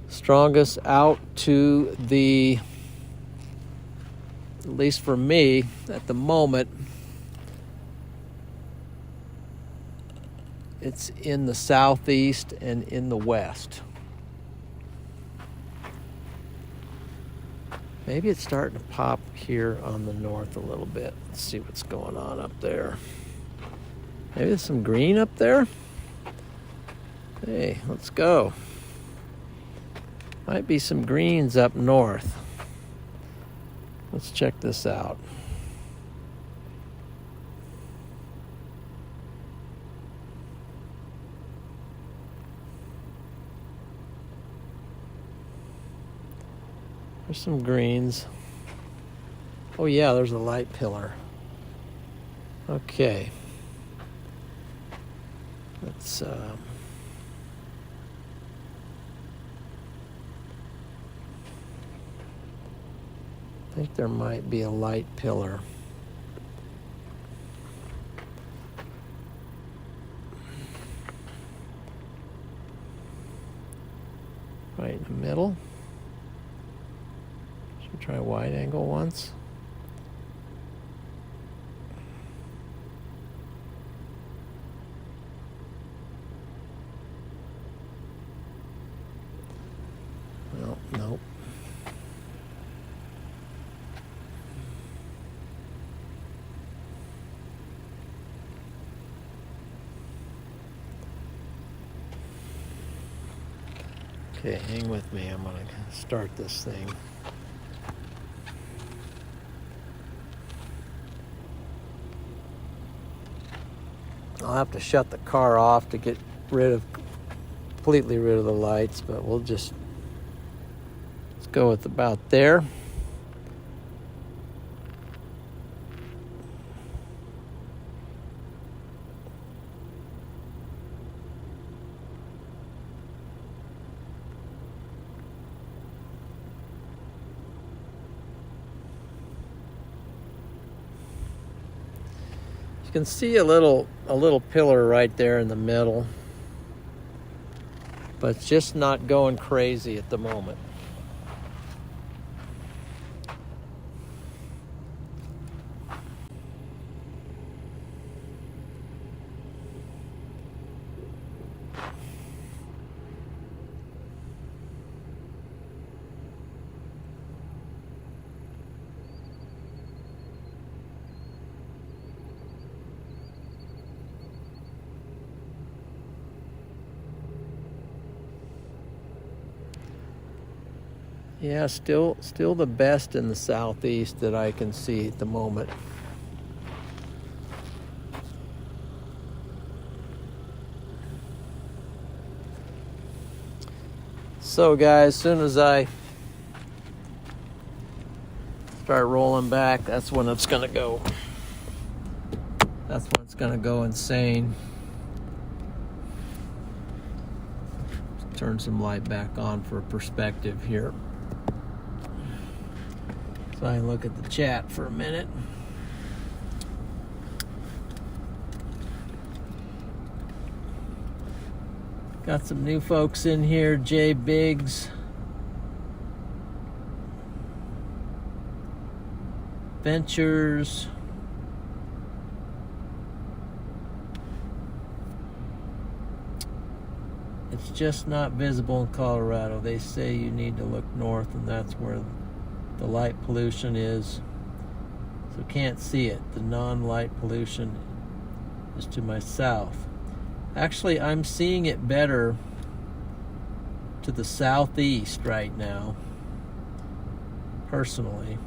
strongest out to the, at least for me at the moment, it's in the southeast and in the west. Maybe it's starting to pop here on the north a little bit. Let's see what's going on up there. Maybe there's some green up there. Hey, let's go. Might be some greens up north. Let's check this out. There's some greens. Oh yeah, there's a light pillar. Okay. Let's I think there might be a light pillar. Right in the middle. Should we try a wide angle once? Well, nope. Okay, hang with me. I'm going to start this thing. I'll have to shut the car off to get completely rid of the lights, but let's go with about there. You can see a little pillar right there in the middle, but it's just not going crazy at the moment. Yeah, still the best in the southeast that I can see at the moment. So guys, as soon as I start rolling back, that's when it's gonna go. That's when it's gonna go insane. Turn some light back on for perspective here. So I can look at the chat for a minute. Got some new folks in here. Jay Biggs, Ventures, It's just not visible in Colorado. They say you need to look north, and that's where the light pollution is. So can't see it. The non-light pollution is to my south. Actually, I'm seeing it better to the southeast right now, personally.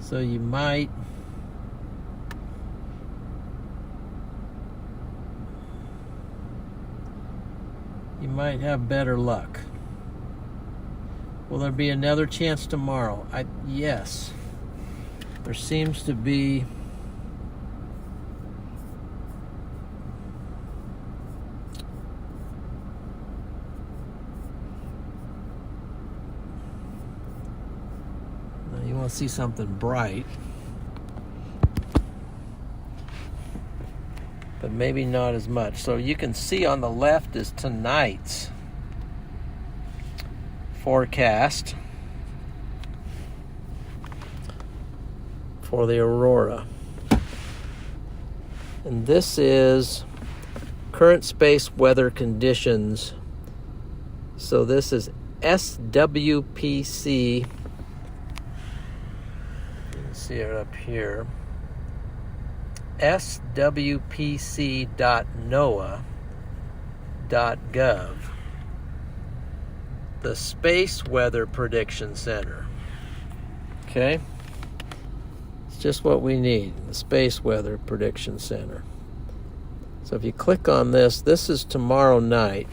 So you might have better luck. Will there be another chance tomorrow? Yes. There seems to be now you want to see something bright, but maybe not as much. So you can see on the left is tonight's forecast for the Aurora. And this is current space weather conditions. So this is SWPC. You can see it up here. swpc.noaa.gov. The Space Weather Prediction Center. Okay? It's just what we need, the Space Weather Prediction Center. So if you click on this, this is tomorrow night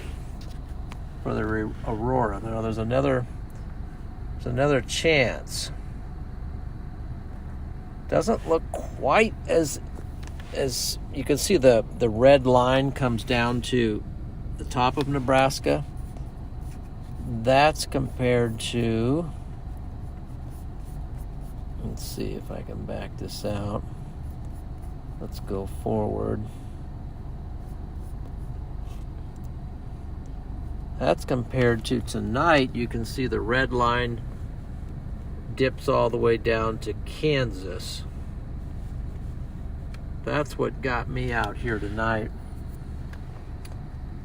for the Aurora. Now there's another chance. Doesn't look quite as you can see the red line comes down to the top of Nebraska. That's compared to, let's see if I can back this out. Let's go forward. That's compared to tonight. You can see the red line dips all the way down to Kansas. That's what got me out here tonight,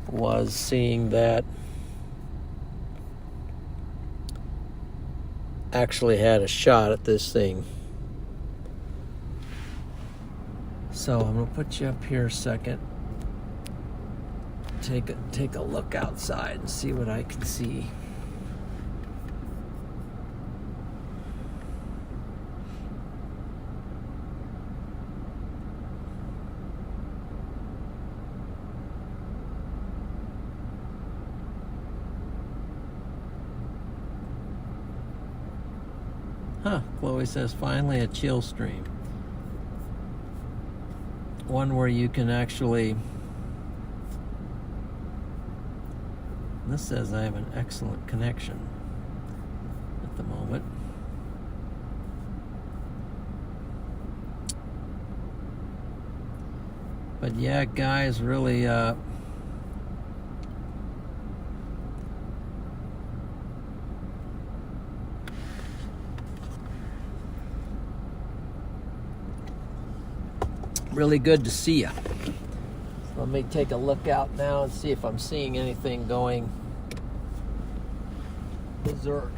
was seeing that actually had a shot at this thing. So I'm gonna put you up here a second. Take a look outside and see what I can see. Chloe says, finally a chill stream. One where you can actually... This says I have an excellent connection at the moment. But yeah, guys, really... really good to see you. Let me take a look out now and see if I'm seeing anything going berserk.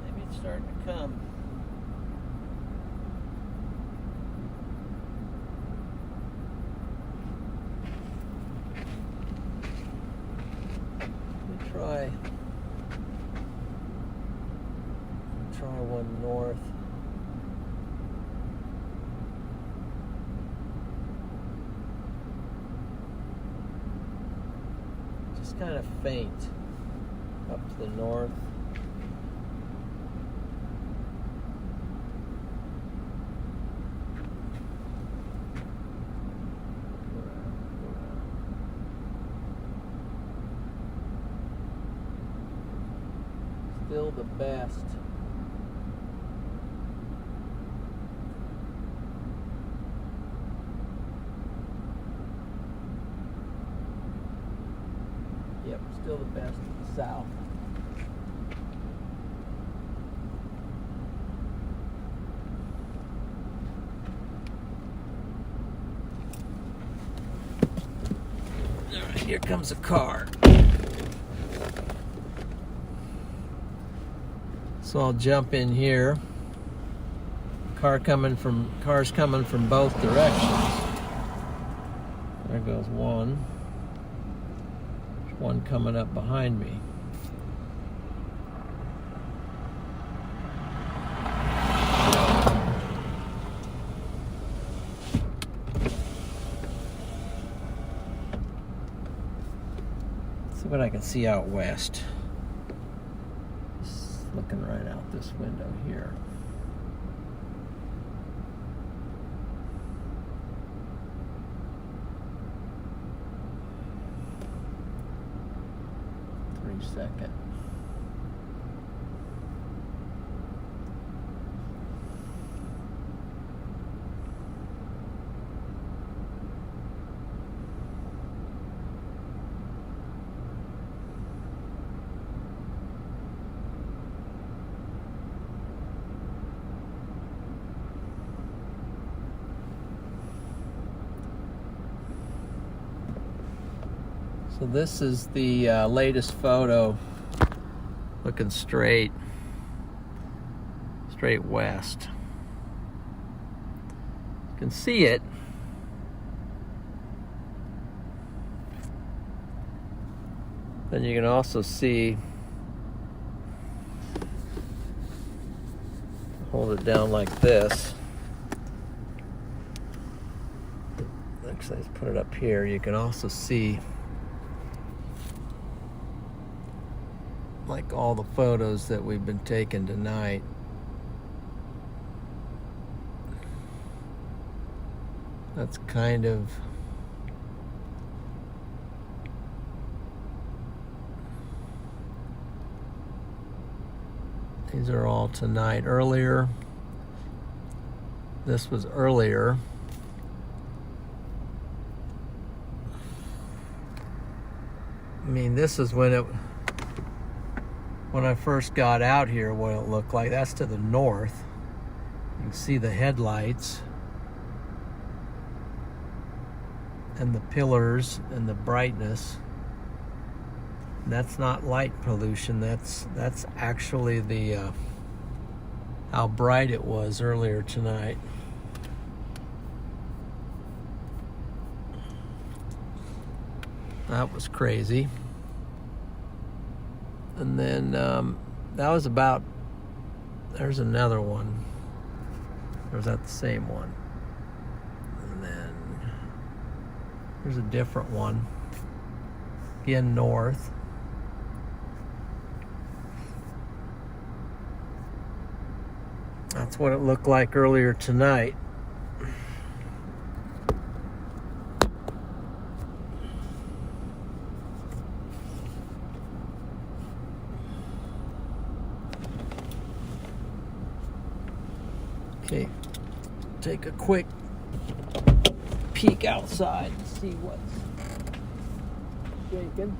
Maybe it's starting to come. Try one north. Just kind of faint up to the north. still the best. Yep, still the best in the south. All right, here comes a car. So I'll jump in here. Cars coming from both directions. There goes one. There's one coming up behind me. Let's see what I can see out west. Looking right out this window here. Second. So this is the latest photo, looking straight west. You can see it. Then you can also see, hold it down like this. Actually, let's put it up here. You can also see like all the photos that we've been taking tonight. That's kind of these are all tonight. Earlier, this was earlier. I mean, this is when I first got out here, what it looked like. That's to the north. You can see the headlights and the pillars and the brightness. And that's not light pollution. That's actually the how bright it was earlier tonight. That was crazy. And then that was about, there's another one. Or was that the same one? And then there's a different one. Again, north. That's what it looked like earlier tonight. Okay, take a quick peek outside and see what's shaking.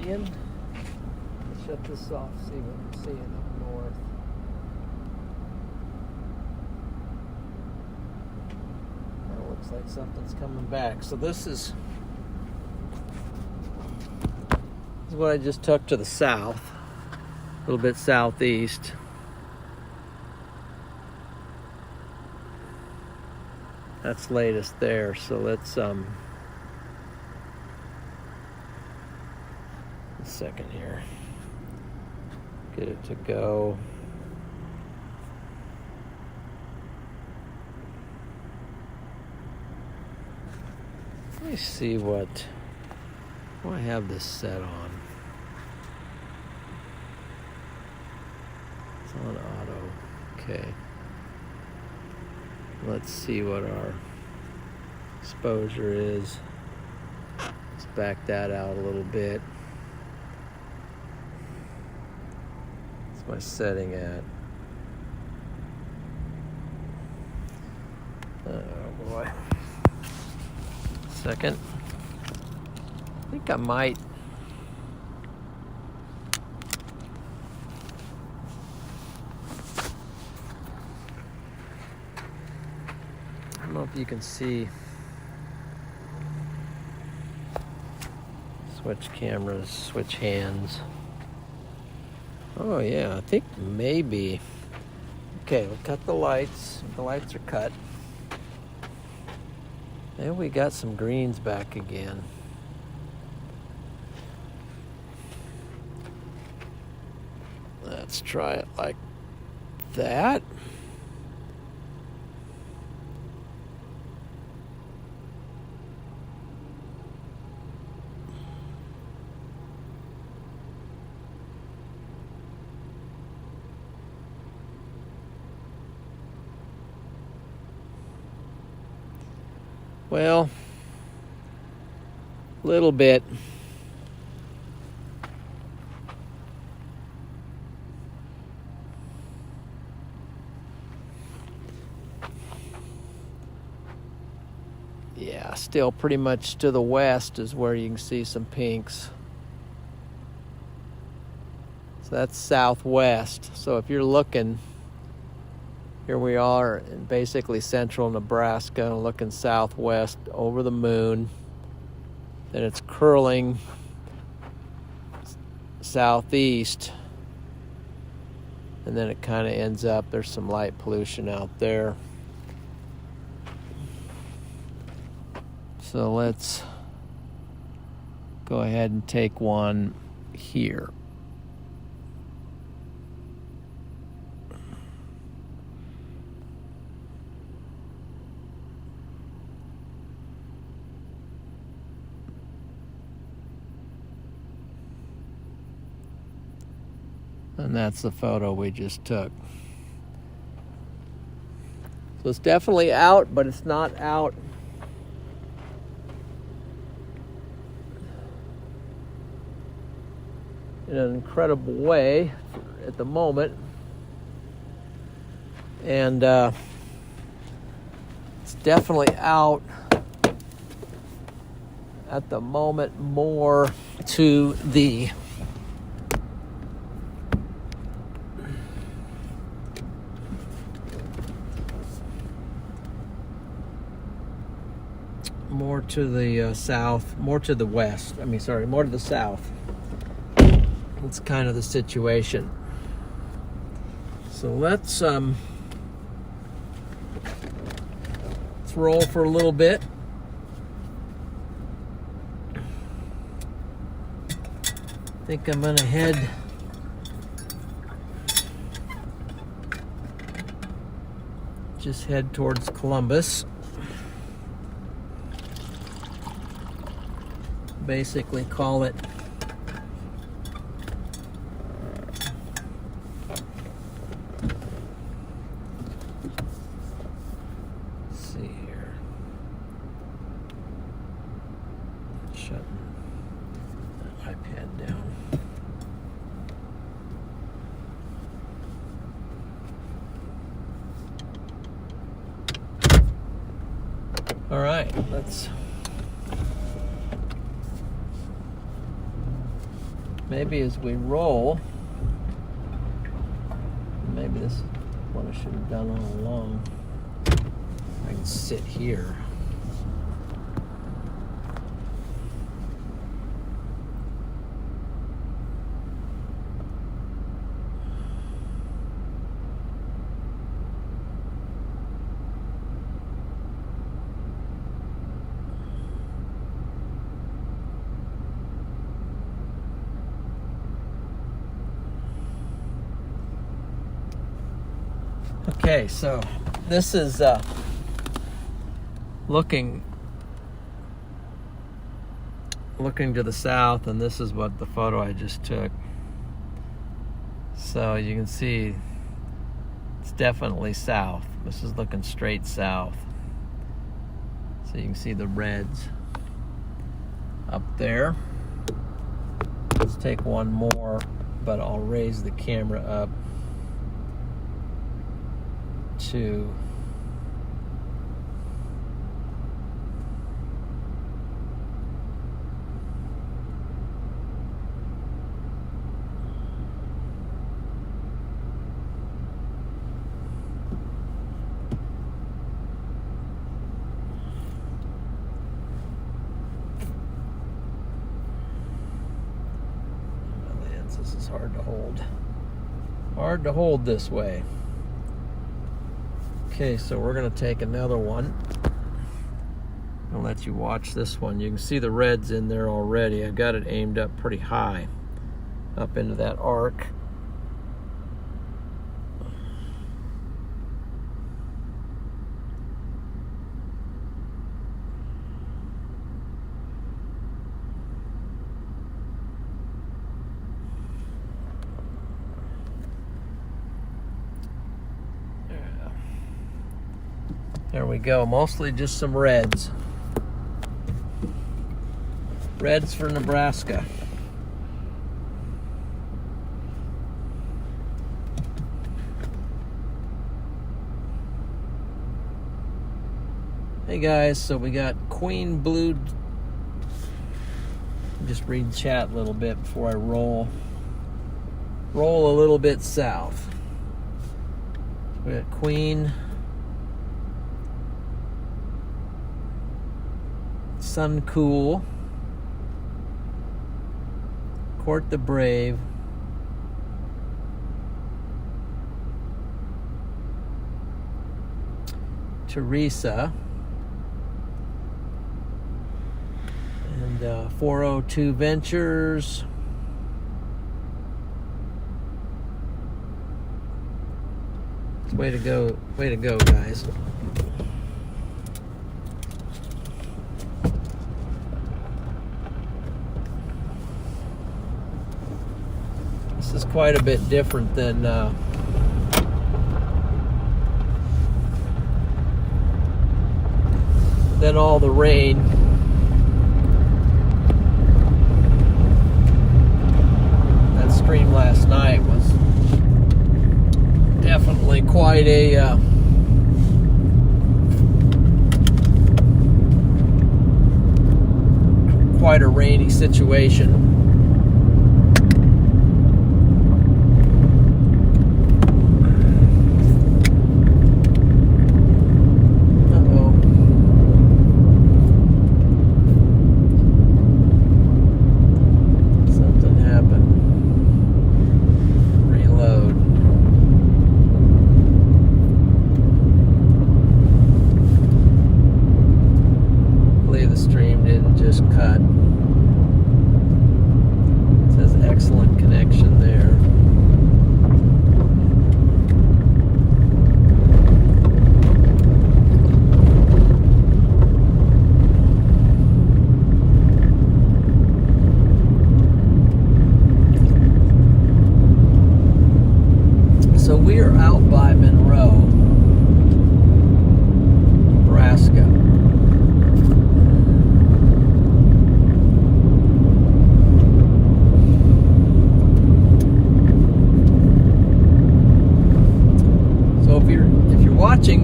seeing? Let's shut this off, see what we're seeing up north. That looks like something's coming back. So this is what I just took to the south, a little bit southeast. That's latest there, so let's a second here. Get it to go. Let me see what do I have this set on. It's on auto. Okay. Let's see what our exposure is. Let's back that out a little bit. What's my setting at? Oh boy. Second. I think I might. I don't know if you can see. Switch cameras, switch hands. Oh yeah, I think maybe. Okay, we'll cut the lights. The lights are cut. And we got some greens back again. Let's try it like that. Well, a little bit. Yeah, still pretty much to the west is where you can see some pinks. So that's southwest. So if you're looking, here we are in basically central Nebraska, looking southwest over the moon. Then it's curling southeast. And then it kind of ends up, there's some light pollution out there. So let's go ahead and take one here. And that's the photo we just took. So it's definitely out, but it's not out in an incredible way at the moment. And it's definitely out at the moment more to the south, more to the west. More to the south. That's kind of the situation. So let's roll for a little bit. I think I'm gonna head towards Columbus. Basically call it all right, let's maybe as we roll, maybe this is what I should have done all along. I can sit here. Okay, so this is looking to the south, and this is what the photo I just took. So you can see it's definitely south. This is looking straight south. So you can see the reds up there. Let's take one more, but I'll raise the camera up to this is hard to hold. Hard to hold this way. Okay, so we're going to take another one. I'll let you watch this one. You can see the reds in there already. I got it aimed up pretty high, up into that arc. There we go, mostly just some reds. Reds for Nebraska. Hey guys, so we got Queen Blue. Just read chat a little bit before I roll a little bit south. We got Queen, Sun Cool, Court the Brave, Teresa, and 402 Ventures, way to go guys. This is quite a bit different than all the rain. That stream last night was definitely quite a rainy situation.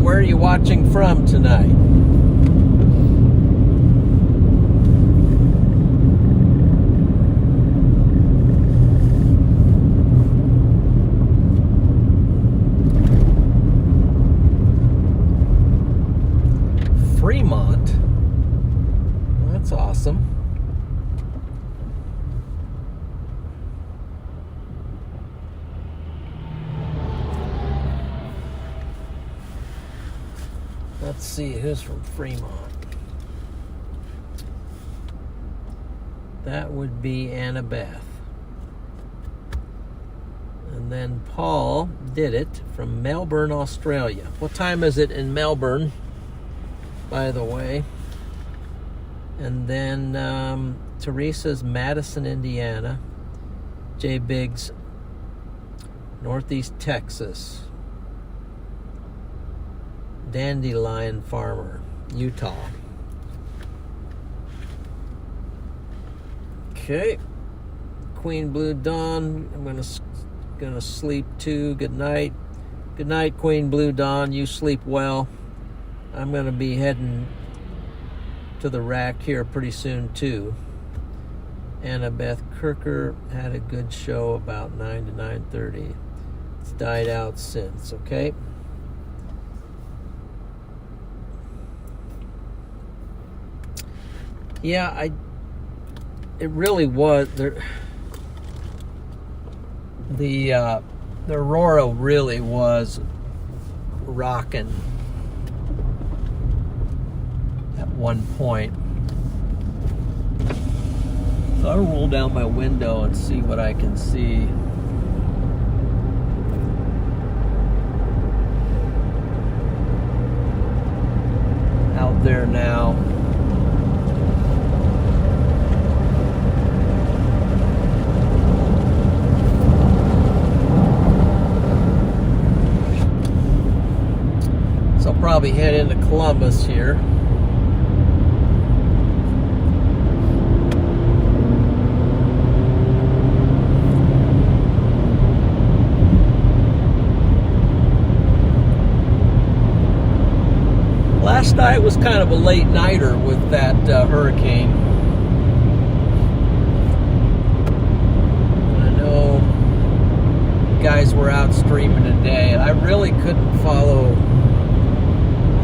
Where are you watching from tonight? Let's see, who's from Fremont? That would be Annabeth. And then Paul did it from Melbourne, Australia. What time is it in Melbourne, by the way? And then Teresa's Madison, Indiana. J. Biggs, Northeast Texas. Dandelion Farmer, Utah. Okay. Queen Blue Dawn, I'm gonna sleep too. Good night. Good night, Queen Blue Dawn. You sleep well. I'm gonna be heading to the rack here pretty soon too. Annabeth Kirker had a good show about 9 to 9:30. It's died out since, okay? Yeah, it really was the Aurora really was rocking at one point. So I'll roll down my window and see what I can see. Out there now. So I'll probably head into Columbus here. Last night was kind of a late nighter with that hurricane. I know you guys were out streaming today. I really couldn't follow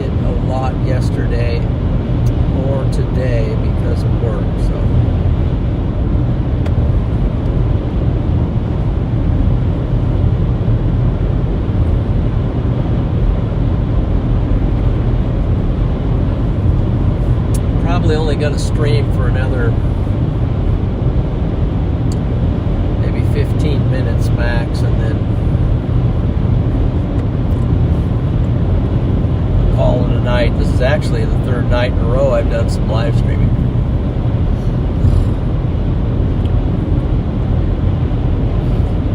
it a lot yesterday or today because of work. So probably only going to stream for another maybe 15 minutes max, and then call it a night. This is actually the third night in a row I've done some live streaming.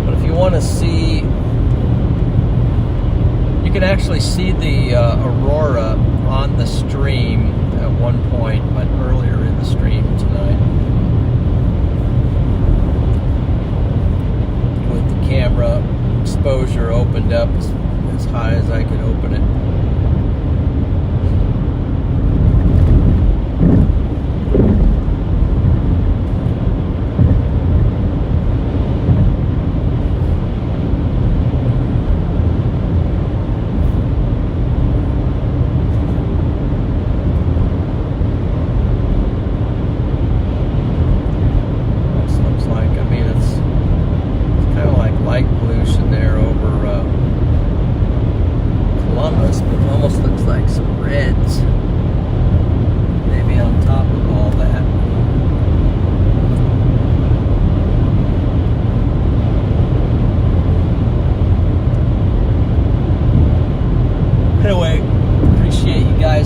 But if you want to see, you can actually see the Aurora on the stream at one point, but earlier in the stream tonight, with the camera exposure opened up as high as I could open it.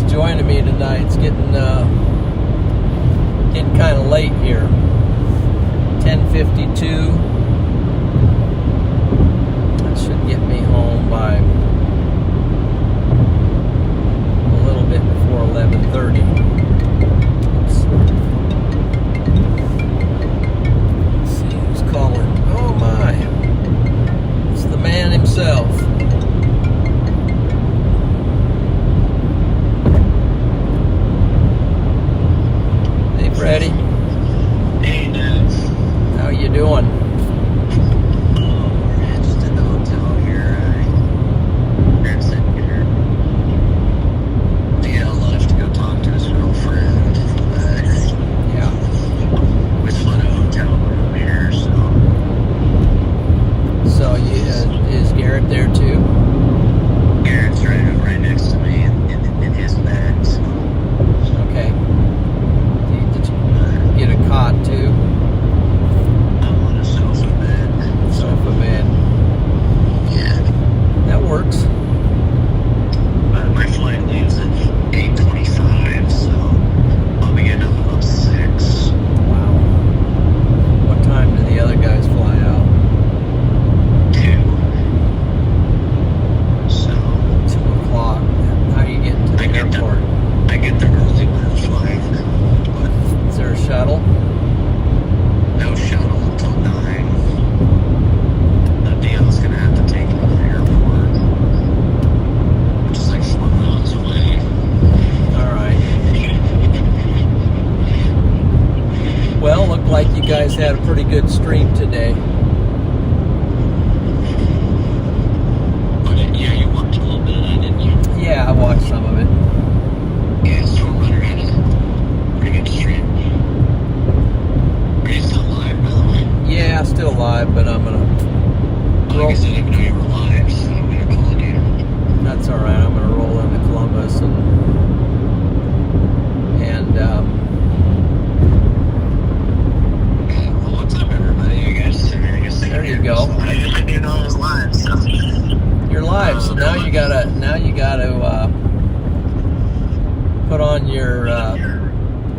Joining me tonight. It's getting kind of late here. 10:52. That should get me home by a little bit before 11:30. Let's see who's calling. Oh my! It's the man himself. Ready? Hey, Dad. How you doing? We're just in the hotel here. We're sitting here. Miguel left to go talk to his girlfriend. Yeah. We split a hotel room here, so. So, is Garrett there too? good stream today. Yeah, you watched a little bit of that, didn't you? Yeah, I watched some of it. Yeah, Stormrunner had a pretty good stream. Are you still live, by the way? Yeah, still live, but I'm gonna I roll. guess I didn't know you were live, so I'm gonna call you. That's all right. I'm gonna roll into Columbus and Well, what's up, everybody? I guess there you go. I didn't know I was live, so. You're live, so now you gotta put on your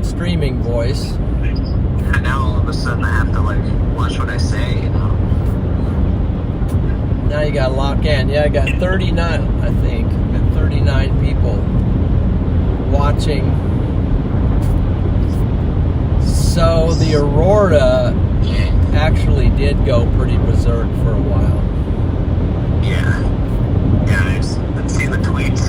streaming voice. And now all of a sudden I have to watch what I say, you know. Now you gotta lock in. Yeah, I got 39, I think. I got 39 people watching. So the Aurora actually did go pretty berserk for a while. Yeah, I've seen the tweets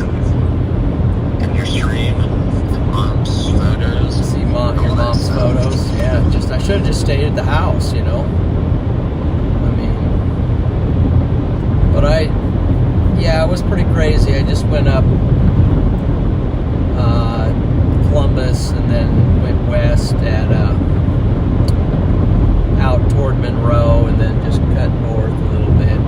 and your stream and mom's photos. See your mom's photos. Yeah, I should have just stayed at the house, you know. But it was pretty crazy. I just went up Columbus and then went west at out toward Monroe and then just cut north a little bit.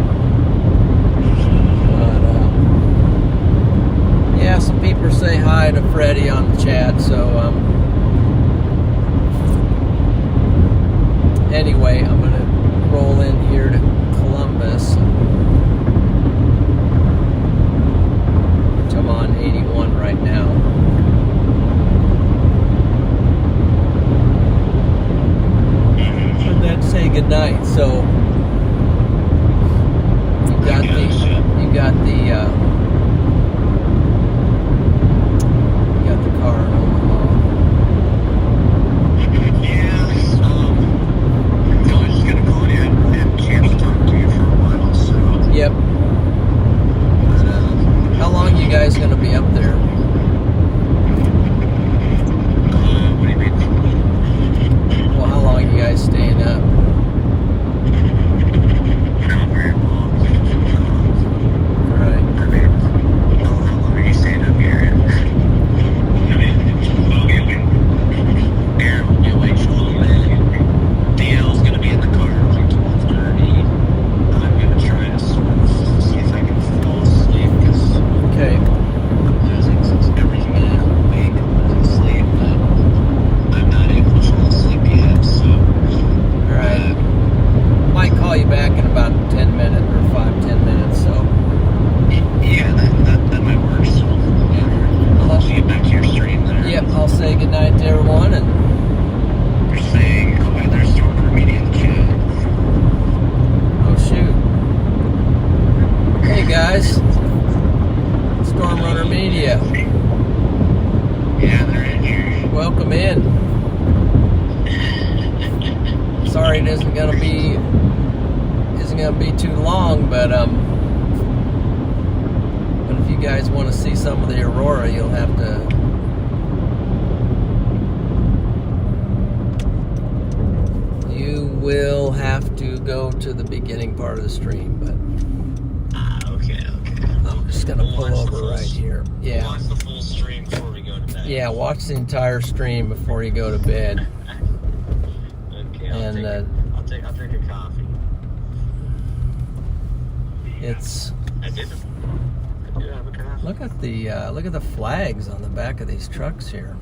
But yeah, some people say hi to Freddie on the chat. So anyway, I'm gonna roll in here to Columbus. I'm on 81 right now. And then say goodnight. So you got the car in Omaha. Yeah, I was just gonna call you. I haven't had a chance to talk to you for a while, so. Yep. How long you guys gonna be up there? What do you mean? Well, how long you guys staying up? Not very long. Right. I mean, how long are you staying up here? Aaron will be awake for a little bit. DL's gonna be in the car at 12:30. I'm gonna try to see if I can fall asleep because Okay. I'm losing every minute I'm awake and losing sleep, but I'm not able to fall asleep yet, so. Alright. Might call you back in about 10 minutes or 5-10 minutes, so. Yeah, that might work, so. Yeah. I'll let you get back to your stream there. Yep, I'll say goodnight to everyone and They're saying, there's Stormrunner Media in the chat. oh shoot. Hey guys. Stormrunner Media. Yeah, they're in here. Welcome in. Sorry it isn't gonna be too long, but if you guys want to see some of the Aurora, you'll have to go to the beginning part of the stream, but Okay. I'm just gonna pull over right here. Yeah. Watch the full stream before we go to bed. Yeah, watch the entire stream before you go to bed. Okay, And I'll take a coffee. It's I do have a coffee. look at the flags on the back of these trucks here.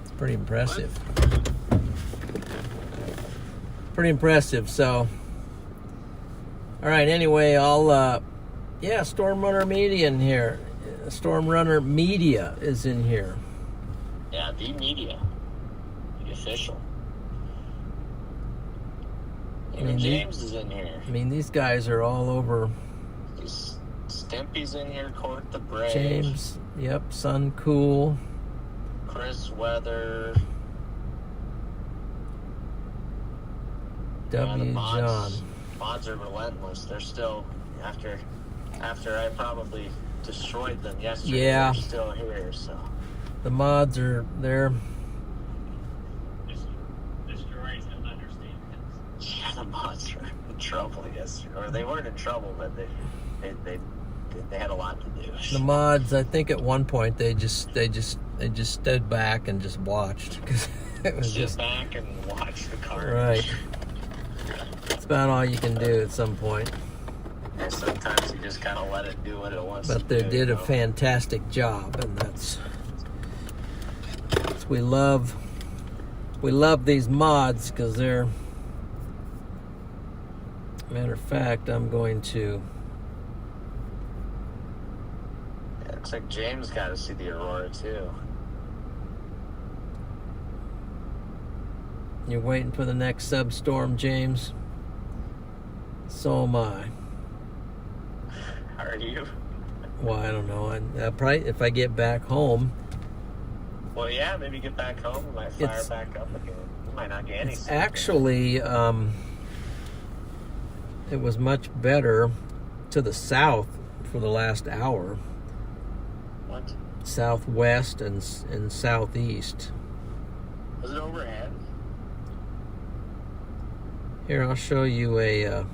It's pretty impressive. Pretty impressive. So, all right. Anyway, Stormrunner Media in here. Stormrunner Media is in here. Yeah, the media, the official. Even James is in here. I mean, these guys are all over. Stimpy's in here. Court the Brave. James. Yep. Sun Cool. Chris Weather. W. John. Mods are relentless. They're still after I probably destroyed them yesterday. Yeah. They're still here. So The mods are there. Destroys them. mods were in trouble yesterday, or they weren't in trouble, but they had a lot to do. The mods, I think at one point they just stood back and just watched because it was Sit back and watch the car. right. It's about all you can do at some point. And sometimes you just kind of let it do what it wants to do. But they did you a know? fantastic job, and that's we love these mods because they're. Matter of fact, I'm going to. Yeah, looks like James got to see the Aurora too. You're waiting for the next substorm, James? So am I. Are you? Well, I don't know. I'll probably, if I get back home. Well, yeah, maybe get back home. We might fire It's- back up again. We might not get any. It's actually, it was much better to the south for the last hour. What? Southwest and southeast. Was it overhead? Here, I'll show you a.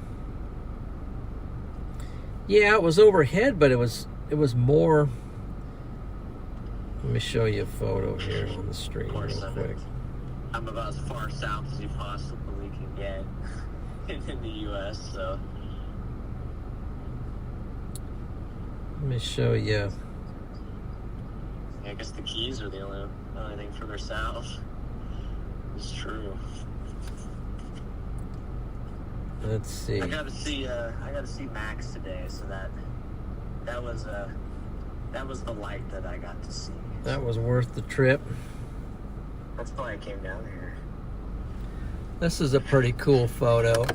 Yeah, it was overhead, but it was more. Let me show you a photo here on the screen Of course, real quick. I'm about as far south as you possibly can get in the U.S. So Let me show you. yeah, I guess the Keys are the only thing further south. It's true. Let's see. I got to see Max today, so that was the light that I got to see. That was worth the trip. That's why I came down here. This is a pretty cool photo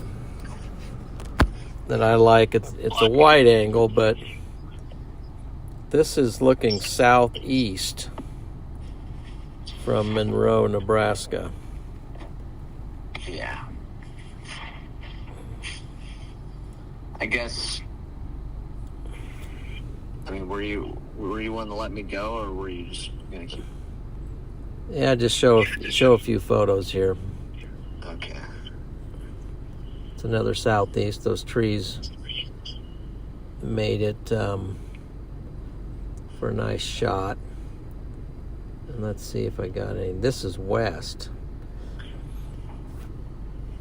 that I like. It's a wide angle, but this is looking southeast from Monroe, Nebraska. Yeah. I guess. I mean, were you wanting to let me go, or were you just gonna keep? Yeah, just show a few photos here. Okay. It's another southeast. Those trees made it for a nice shot. And let's see if I got any. This is west.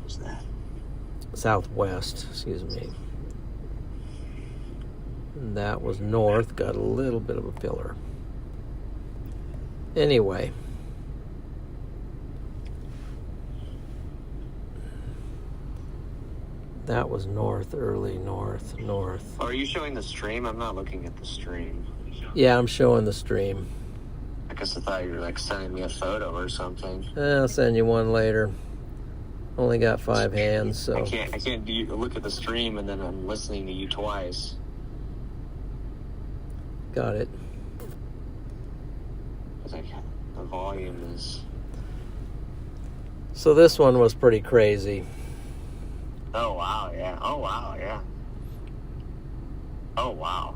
What's that? Southwest, excuse me. And that was north. Got a little bit of a pillar. Anyway. That was north, early north. Oh, are you showing the stream? I'm not looking at the stream. Yeah, I'm showing the stream. I guess I thought you were like sending me a photo or something. I'll send you one later. Only got 5 hands, so. I can't look at the stream and then I'm listening to you twice. Got it. It's like the volume is. So this one was pretty crazy. Oh wow, yeah. Oh wow, yeah. Oh wow.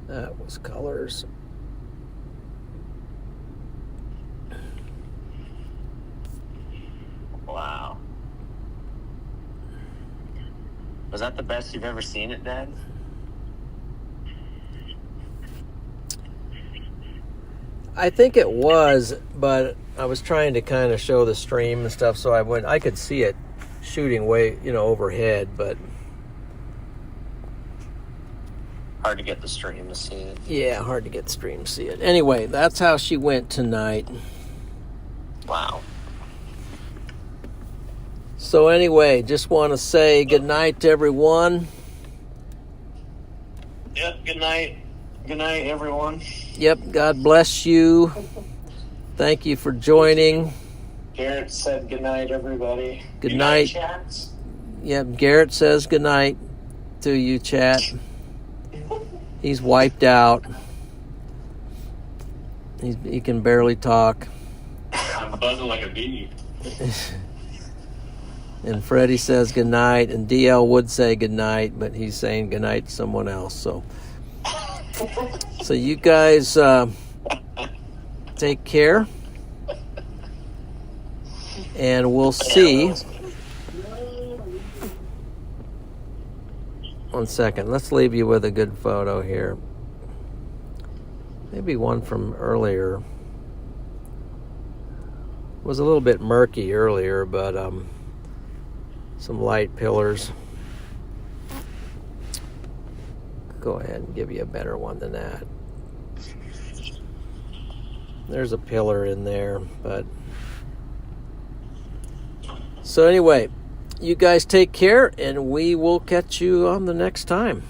That was colors. Wow. Was that the best you've ever seen it, Dad? I think it was, but I was trying to kind of show the stream and stuff, so I could see it shooting way, overhead, but Hard to get the stream to see it. yeah, hard to get the stream to see it. Anyway, that's how she went tonight. Wow. So anyway, just want to say good night to everyone. Yep, good night. Good night, everyone. Yep, God bless you. Thank you for joining. Garrett said good night, everybody. Good night. Chats. Yep, Garrett says good night to you, chat. He's wiped out. He can barely talk. I'm buzzing like a bee. And Freddie says good night, and DL would say good night, but he's saying good night to someone else. So you guys take care, and we'll see 1 second. Let's leave you with a good photo here. Maybe one from earlier. It was a little bit murky earlier, but some light pillars. Go ahead and give you a better one than that. There's a pillar in there, but so anyway, you guys take care, and we will catch you on the next time.